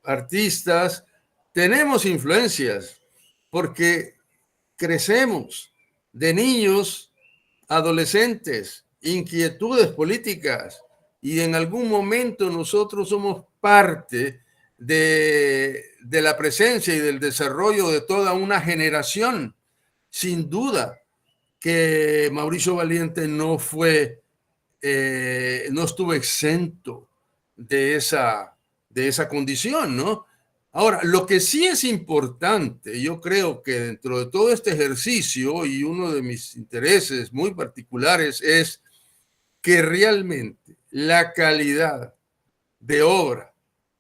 artistas tenemos influencias porque crecemos de niños, adolescentes, inquietudes políticas y en algún momento nosotros somos parte de la presencia y del desarrollo de toda una generación. Sin duda que Mauricio Valiente no estuvo exento de esa condición, ¿no? Ahora, lo que sí es importante, yo creo que dentro de todo este ejercicio, y uno de mis intereses muy particulares es que realmente la calidad de obra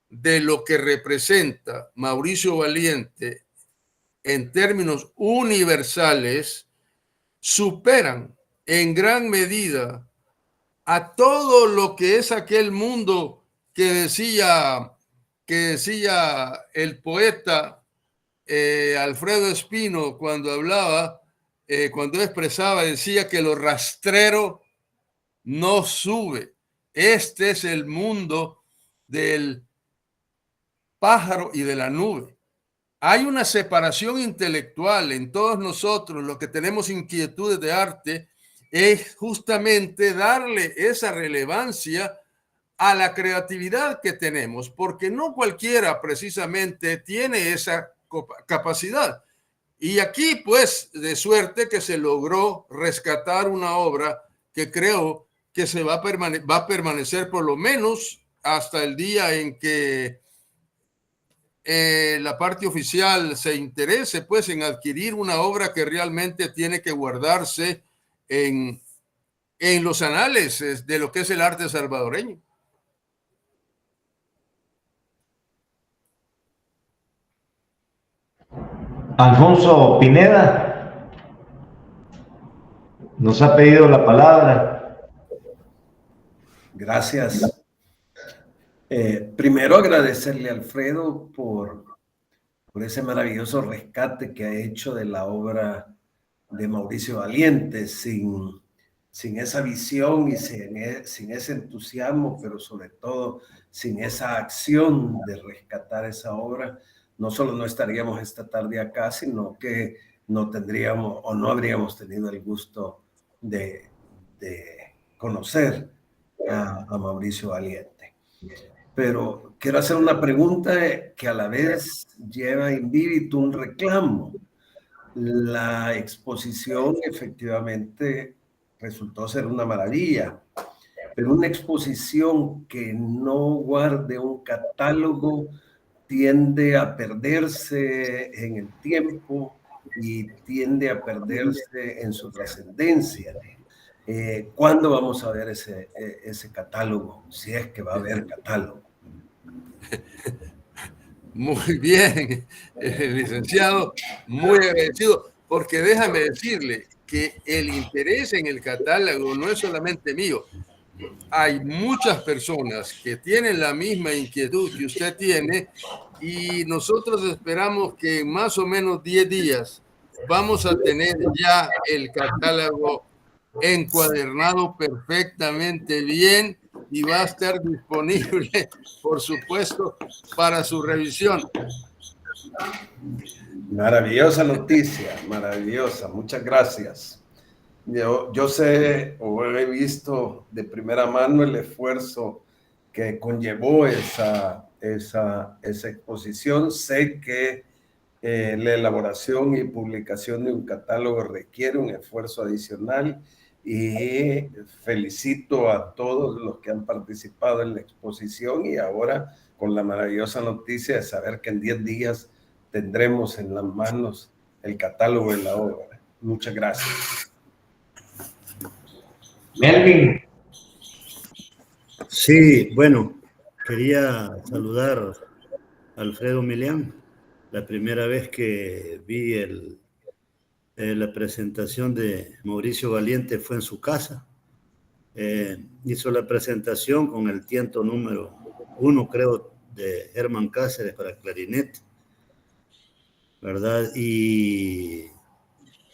de lo que representa Mauricio Valiente en términos universales superan en gran medida a todo lo que es aquel mundo que decía el poeta Alfredo Espino cuando hablaba, cuando expresaba, decía que lo rastrero no sube. Este es el mundo del pájaro y de la nube. Hay una separación intelectual en todos nosotros, los que tenemos inquietudes de arte, es justamente darle esa relevancia a la creatividad que tenemos, porque no cualquiera precisamente tiene esa capacidad. Y aquí, pues, de suerte que se logró rescatar una obra que creo que va a permanecer por lo menos hasta el día en que la parte oficial se interese pues en adquirir una obra que realmente tiene que guardarse en los anales de lo que es el arte salvadoreño. Alfonso Pineda nos ha pedido la palabra. Gracias. Primero agradecerle a Alfredo por ese maravilloso rescate que ha hecho de la obra de Mauricio Valiente. Sin esa visión y sin ese entusiasmo, pero sobre todo sin esa acción de rescatar esa obra, no solo no estaríamos esta tarde acá, sino que no tendríamos o no habríamos tenido el gusto de conocer a Mauricio Valiente. Pero quiero hacer una pregunta que a la vez lleva in vivitu un reclamo. La exposición efectivamente resultó ser una maravilla, pero una exposición que no guarde un catálogo tiende a perderse en el tiempo y tiende a perderse en su trascendencia. ¿Cuándo vamos a ver ese catálogo? Si es que va a haber catálogo. Muy bien, licenciado, muy agradecido, porque déjame decirle que el interés en el catálogo no es solamente mío. Hay muchas personas que tienen la misma inquietud que usted tiene y nosotros esperamos que en más o menos 10 días vamos a tener ya el catálogo encuadernado perfectamente bien y va a estar disponible, por supuesto, para su revisión. Maravillosa noticia, maravillosa. Muchas gracias. Yo sé o he visto de primera mano el esfuerzo que conllevó esa exposición. Sé que la elaboración y publicación de un catálogo requiere un esfuerzo adicional y felicito a todos los que han participado en la exposición y ahora con la maravillosa noticia de saber que en 10 días tendremos en las manos el catálogo de la obra. Muchas gracias. Melvin. Sí, bueno, quería saludar a Alfredo Milián. La primera vez que vi la presentación de Mauricio Valiente fue en su casa. Hizo la presentación con el tiento número 1, creo, de Herman Cáceres para clarinete, ¿verdad? Y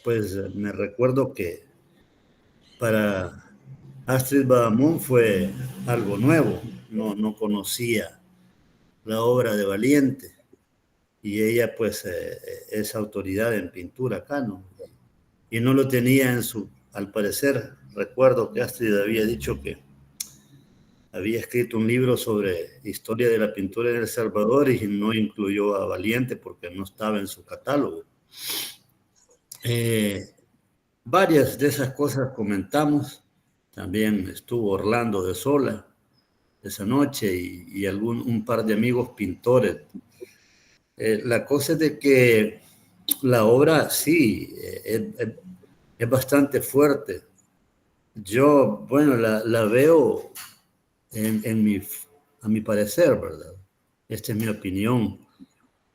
pues me recuerdo que para Astrid Badamón fue algo nuevo, no conocía la obra de Valiente y ella pues es autoridad en pintura acá, ¿no? Y no lo tenía al parecer, recuerdo que Astrid había dicho que había escrito un libro sobre historia de la pintura en El Salvador y no incluyó a Valiente porque no estaba en su catálogo. Varias de esas cosas comentamos. También estuvo Orlando de Sola esa noche y un par de amigos pintores. La cosa es de que la obra sí es bastante fuerte. Yo, bueno, la veo a mi parecer, ¿verdad? Esta es mi opinión.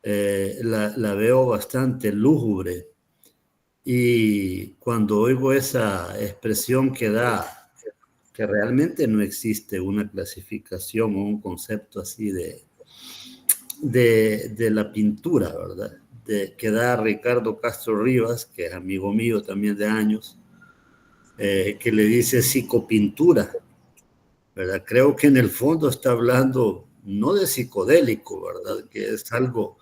La veo bastante lúgubre. Y cuando oigo esa expresión que da, que realmente no existe una clasificación o un concepto así de la pintura, ¿verdad? Que da Ricardo Castro Rivas, que es amigo mío también de años, que le dice psicopintura, ¿verdad? Creo que en el fondo está hablando no de psicodélico, ¿verdad? Que es algo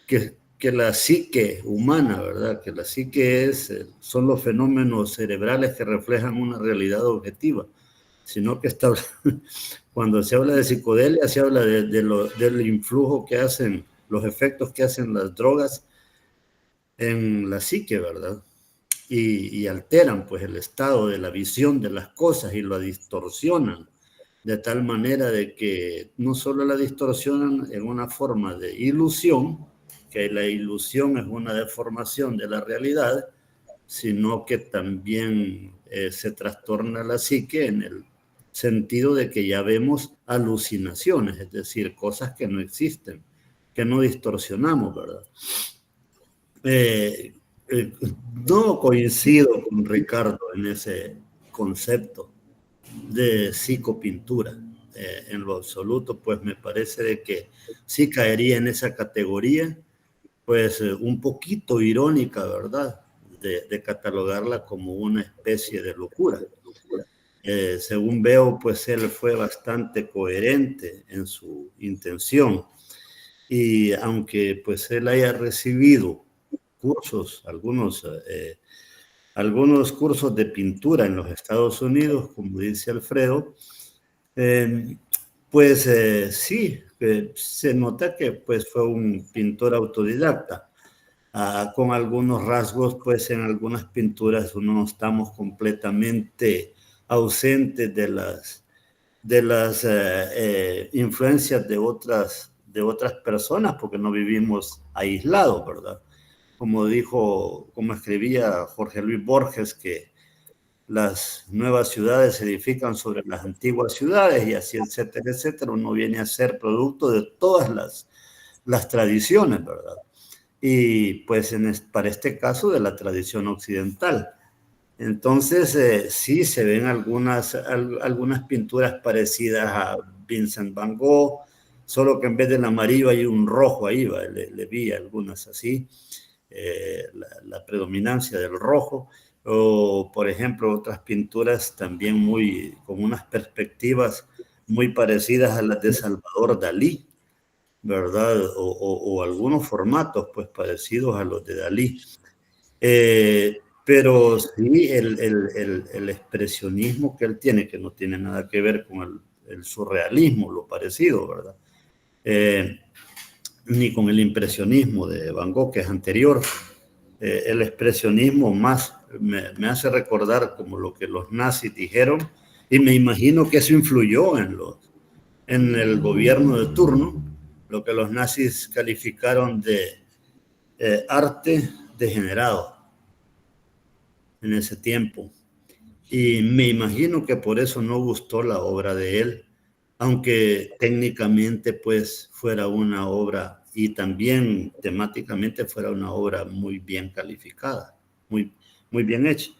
que la psique humana, ¿verdad? Que la psique son los fenómenos cerebrales que reflejan una realidad objetiva, sino que cuando se habla de psicodelia, se habla del influjo que hacen, los efectos que hacen las drogas en la psique, ¿verdad? Y alteran pues el estado de la visión de las cosas y lo distorsionan de tal manera de que no solo la distorsionan en una forma de ilusión, que la ilusión es una deformación de la realidad, sino que también se trastorna la psique en el sentido de que ya vemos alucinaciones, es decir, cosas que no existen, que no distorsionamos, ¿verdad? No coincido con Ricardo en ese concepto de psicopintura. En lo absoluto, pues me parece de que sí caería en esa categoría, pues un poquito irónica, ¿verdad? De catalogarla como una especie de locura. Según veo, pues él fue bastante coherente en su intención. Y aunque pues él haya recibido cursos, algunos cursos de pintura en los Estados Unidos, como dice Alfredo, pues sí, se nota que pues fue un pintor autodidacta, con algunos rasgos, pues en algunas pinturas no estamos completamente ausentes de las influencias de otras personas, porque no vivimos aislados, ¿verdad? Como escribía Jorge Luis Borges, que las nuevas ciudades se edifican sobre las antiguas ciudades y así, etcétera, etcétera. Uno viene a ser producto de todas las tradiciones, ¿verdad? Y pues para este caso de la tradición occidental. Entonces, sí se ven algunas pinturas parecidas a Vincent Van Gogh, solo que en vez del amarillo hay un rojo ahí, le vi algunas así, la predominancia del rojo, o por ejemplo otras pinturas también con unas perspectivas muy parecidas a las de Salvador Dalí, ¿verdad? O algunos formatos pues parecidos a los de Dalí. Pero sí, el expresionismo que él tiene, que no tiene nada que ver con el surrealismo, lo parecido, ¿verdad? Ni con el impresionismo de Van Gogh, que es anterior. El expresionismo más me hace recordar como lo que los nazis dijeron, y me imagino que eso influyó en el gobierno de turno, lo que los nazis calificaron de arte degenerado en ese tiempo. Y me imagino que por eso no gustó la obra de él, aunque técnicamente pues fuera una obra y también temáticamente fuera una obra muy bien calificada, muy bien hecha.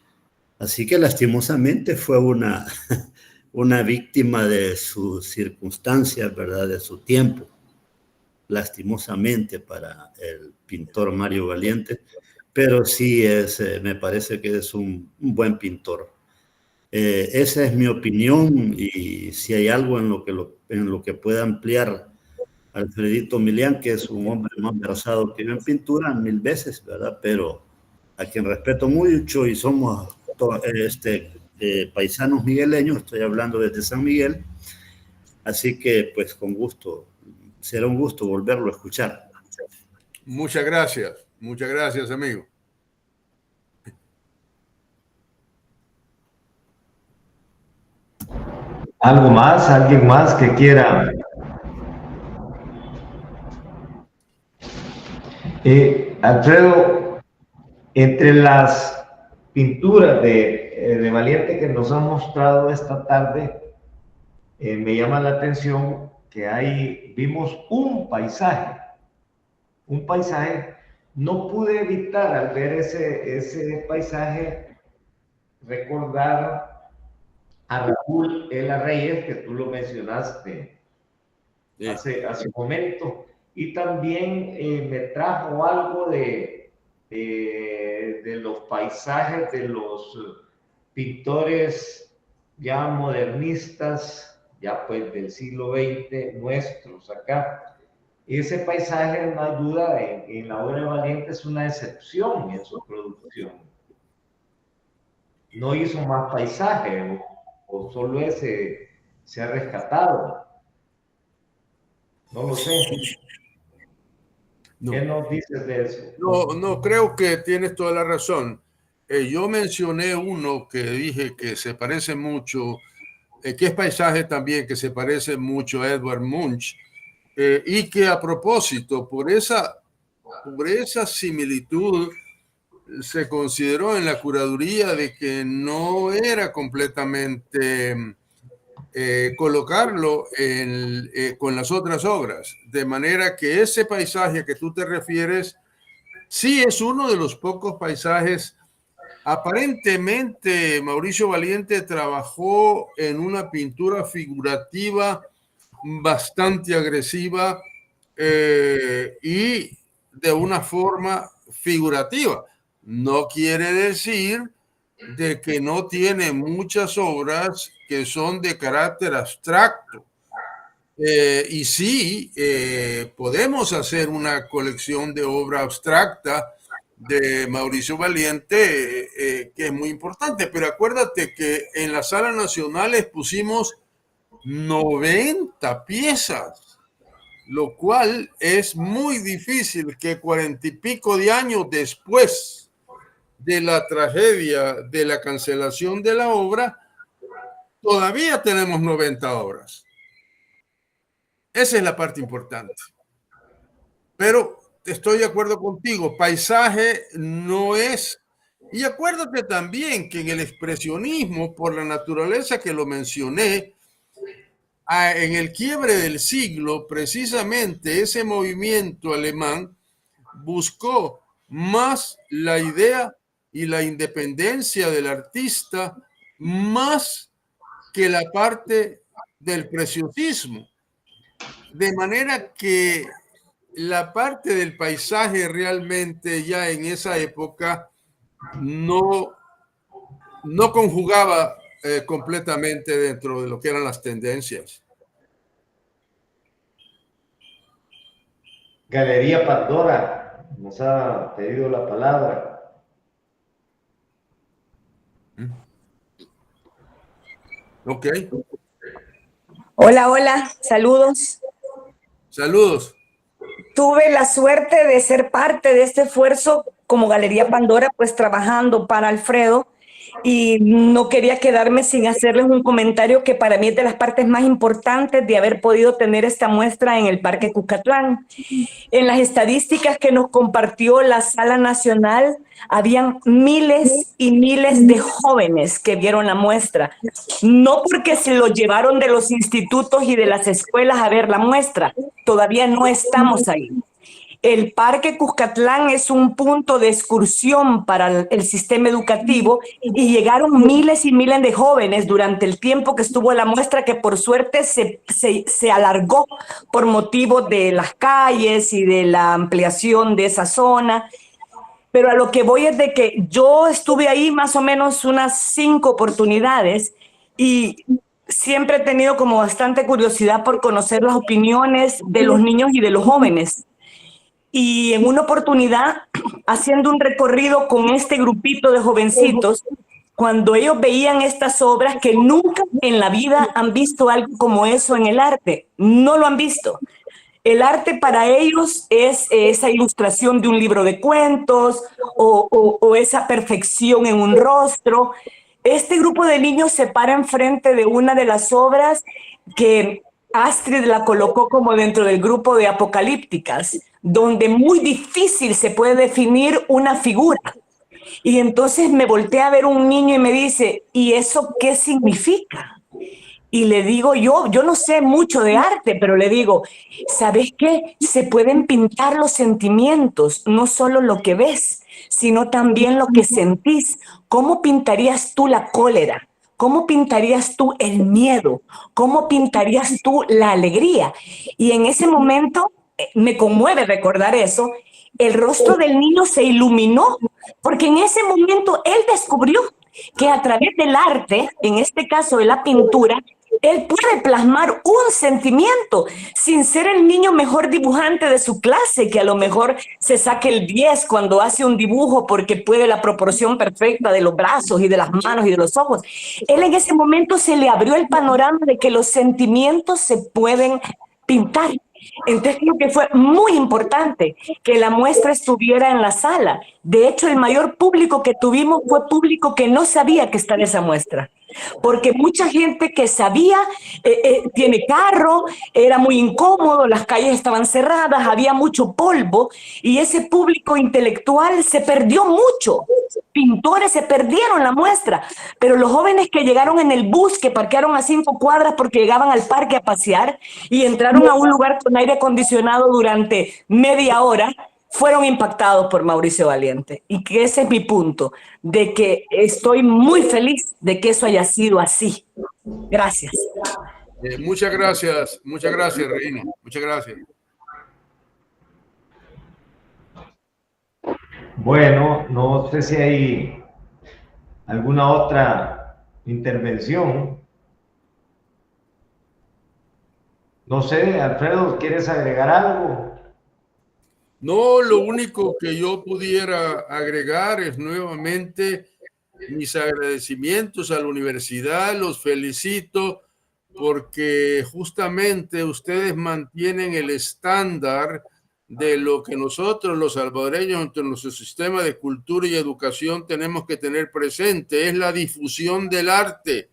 Así que lastimosamente fue una víctima de sus circunstancias, ¿verdad? De su tiempo, lastimosamente para el pintor Mario Valiente, pero sí me parece que es un buen pintor. Esa es mi opinión, y si hay algo en lo que pueda ampliar Alfredito Milián, que es un hombre más versado que yo en pintura, 1000 veces, ¿verdad? Pero a quien respeto mucho y somos paisanos migueleños, estoy hablando desde San Miguel, así que pues con gusto, será un gusto volverlo a escuchar. Muchas gracias, amigo. ¿Algo más? ¿Alguien más que quiera? Alfredo, entre las pinturas de Valiente que nos han mostrado esta tarde, me llama la atención que vimos un paisaje, no pude evitar al ver ese paisaje recordar a Raúl Ela Reyes, que tú lo mencionaste hace un momento, y también me trajo algo de los paisajes de los pintores ya modernistas, ya pues del siglo XX, nuestros acá. Ese paisaje, no hay duda, en la obra de Valiente es una excepción en su producción. No hizo más paisaje, o solo ese se ha rescatado. No lo sé. ¿Qué nos dices de eso? No, creo que tienes toda la razón. Yo mencioné uno que dije que se parece mucho, que es paisaje también, que se parece mucho a Edvard Munch, y que a propósito, por esa similitud, se consideró en la curaduría de que no era completamente colocarlo con las otras obras, de manera que ese paisaje a que tú te refieres sí es uno de los pocos paisajes. Aparentemente Mauricio Valiente trabajó en una pintura figurativa bastante agresiva y de una forma figurativa. No quiere decir de que no tiene muchas obras que son de carácter abstracto. Y sí, podemos hacer una colección de obra abstracta de Mauricio Valiente, que es muy importante, pero acuérdate que en la Sala Nacional expusimos 90 piezas, lo cual es muy difícil que 40 y pico de años después de la tragedia de la cancelación de la obra, todavía tenemos 90 obras. Esa es la parte importante. Pero estoy de acuerdo contigo, paisaje no es Y acuérdate también que en el expresionismo, por la naturaleza que lo mencioné, en el quiebre del siglo, precisamente ese movimiento alemán buscó más la idea y la independencia del artista más que la parte del preciosismo. De manera que la parte del paisaje realmente ya en esa época no conjugaba completamente dentro de lo que eran las tendencias. Galería Pandora nos ha pedido la palabra. Ok. Hola, hola, saludos. Saludos. Tuve la suerte de ser parte de este esfuerzo como Galería Pandora, pues trabajando para Alfredo, y no quería quedarme sin hacerles un comentario que para mí es de las partes más importantes de haber podido tener esta muestra en el Parque Cuscatlán. En las estadísticas que nos compartió la Sala Nacional, habían miles y miles de jóvenes que vieron la muestra. No porque se lo llevaron de los institutos y de las escuelas a ver la muestra, todavía no estamos ahí. El Parque Cuscatlán es un punto de excursión para el sistema educativo y llegaron miles y miles de jóvenes durante el tiempo que estuvo la muestra, que por suerte se alargó por motivo de las calles y de la ampliación de esa zona. Pero a lo que voy es de que yo estuve ahí más o menos unas 5 oportunidades y siempre he tenido como bastante curiosidad por conocer las opiniones de los niños y de los jóvenes. Y en una oportunidad, haciendo un recorrido con este grupito de jovencitos, cuando ellos veían estas obras que nunca en la vida han visto algo como eso en el arte, no lo han visto. El arte para ellos es esa ilustración de un libro de cuentos o esa perfección en un rostro. Este grupo de niños se para enfrente de una de las obras que Astrid la colocó como dentro del grupo de apocalípticas, donde muy difícil se puede definir una figura. Y entonces me volteé a ver un niño y me dice, ¿y eso qué significa? Y le digo yo no sé mucho de arte, pero le digo, ¿sabes qué? Se pueden pintar los sentimientos, no solo lo que ves, sino también lo que sentís. ¿Cómo pintarías tú la cólera? ¿Cómo pintarías tú el miedo? ¿Cómo pintarías tú la alegría? Y en ese momento me conmueve recordar eso. El rostro del niño se iluminó, porque en ese momento él descubrió que a través del arte, en este caso de la pintura, él puede plasmar un sentimiento sin ser el niño mejor dibujante de su clase, que a lo mejor se saque el 10 cuando hace un dibujo porque puede la proporción perfecta de los brazos y de las manos y de los ojos. Él en ese momento se le abrió el panorama de que los sentimientos se pueden pintar. Entonces creo que fue muy importante que la muestra estuviera en la sala. De hecho, el mayor público que tuvimos fue público que no sabía que estaba en esa muestra. Porque mucha gente que sabía, tiene carro, era muy incómodo, las calles estaban cerradas, había mucho polvo y ese público intelectual se perdió mucho. Pintores se perdieron la muestra, pero los jóvenes que llegaron en el bus, que parquearon a 5 cuadras porque llegaban al parque a pasear y entraron a un lugar con aire acondicionado durante media hora, fueron impactados por Mauricio Valiente. Y que ese es mi punto, de que estoy muy feliz de que eso haya sido así. Gracias. Muchas gracias, Reina. Muchas gracias. Bueno, no sé si hay alguna otra intervención. No sé, Alfredo, ¿quieres agregar algo? No, lo único que yo pudiera agregar es nuevamente mis agradecimientos a la universidad, los felicito porque justamente ustedes mantienen el estándar de lo que nosotros los salvadoreños entre nuestro sistema de cultura y educación tenemos que tener presente, es la difusión del arte.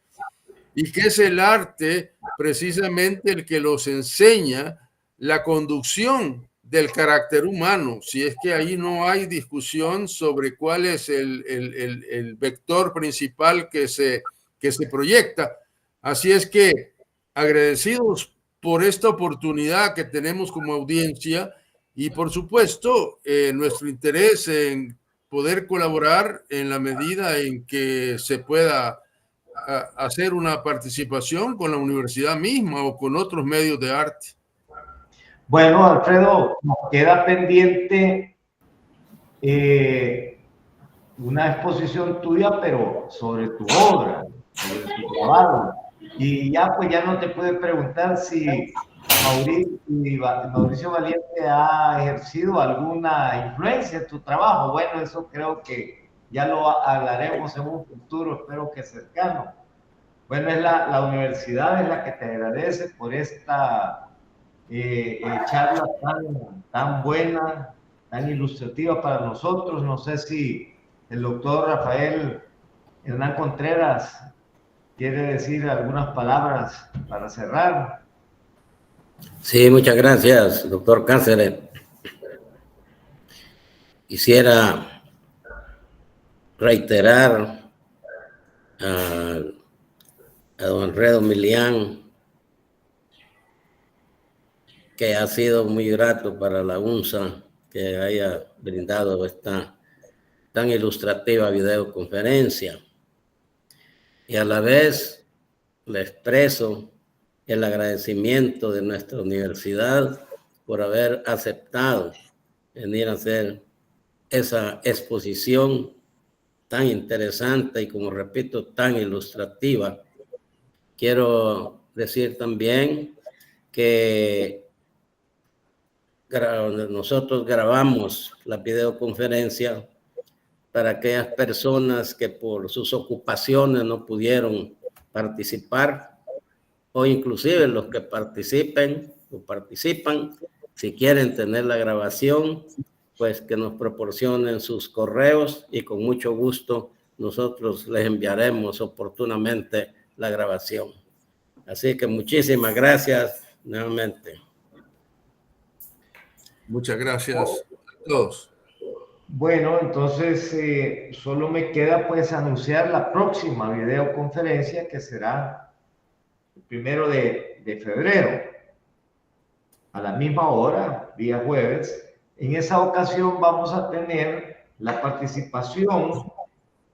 Y que es el arte precisamente el que los enseña la conducción del carácter humano, si es que ahí no hay discusión sobre cuál es el vector principal que se proyecta. Así es que agradecidos por esta oportunidad que tenemos como audiencia y por supuesto nuestro interés en poder colaborar en la medida en que se pueda hacer una participación con la universidad misma o con otros medios de arte. Bueno, Alfredo, nos queda pendiente una exposición tuya, pero sobre tu obra, sobre tu trabajo. Y ya, pues ya no te puedo preguntar si Mauricio Valiente ha ejercido alguna influencia en tu trabajo. Bueno, eso creo que ya lo hablaremos en un futuro, espero que cercano. Bueno, es la universidad es la que te agradece por esta charla tan buena, tan ilustrativa para nosotros. No sé si el doctor Rafael Hernán Contreras quiere decir algunas palabras para cerrar. Sí, muchas gracias, doctor Cáceres. Quisiera reiterar a don Alfredo Milián que ha sido muy grato para la UNSA que haya brindado esta tan ilustrativa videoconferencia. Y a la vez le expreso el agradecimiento de nuestra universidad por haber aceptado venir a hacer esa exposición tan interesante y, como repito, tan ilustrativa. Quiero decir también que nosotros grabamos la videoconferencia para aquellas personas que por sus ocupaciones no pudieron participar, o inclusive los que participan, si quieren tener la grabación, pues que nos proporcionen sus correos y con mucho gusto nosotros les enviaremos oportunamente la grabación. Así que muchísimas gracias nuevamente. Muchas gracias a todos. Bueno, entonces solo me queda pues anunciar la próxima videoconferencia que será el 1 de febrero a la misma hora, día jueves. En esa ocasión vamos a tener la participación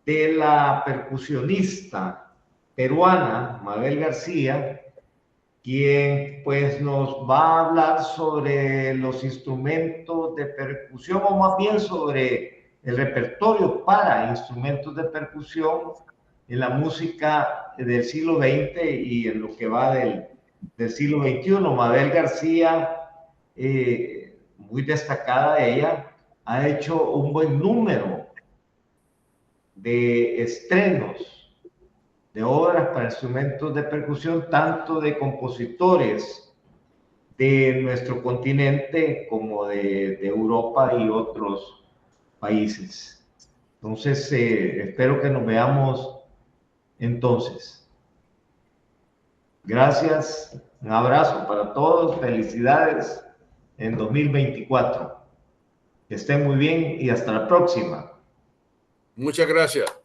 de la percusionista peruana Mabel García, quien pues nos va a hablar sobre los instrumentos de percusión, o más bien sobre el repertorio para instrumentos de percusión en la música del siglo XX y en lo que va del siglo XXI. Mabel García, muy destacada ella, ha hecho un buen número de estrenos de obras para instrumentos de percusión, tanto de compositores de nuestro continente como de Europa y otros países. Entonces, espero que nos veamos entonces. Gracias, un abrazo para todos, felicidades en 2024. Que estén muy bien y hasta la próxima. Muchas gracias.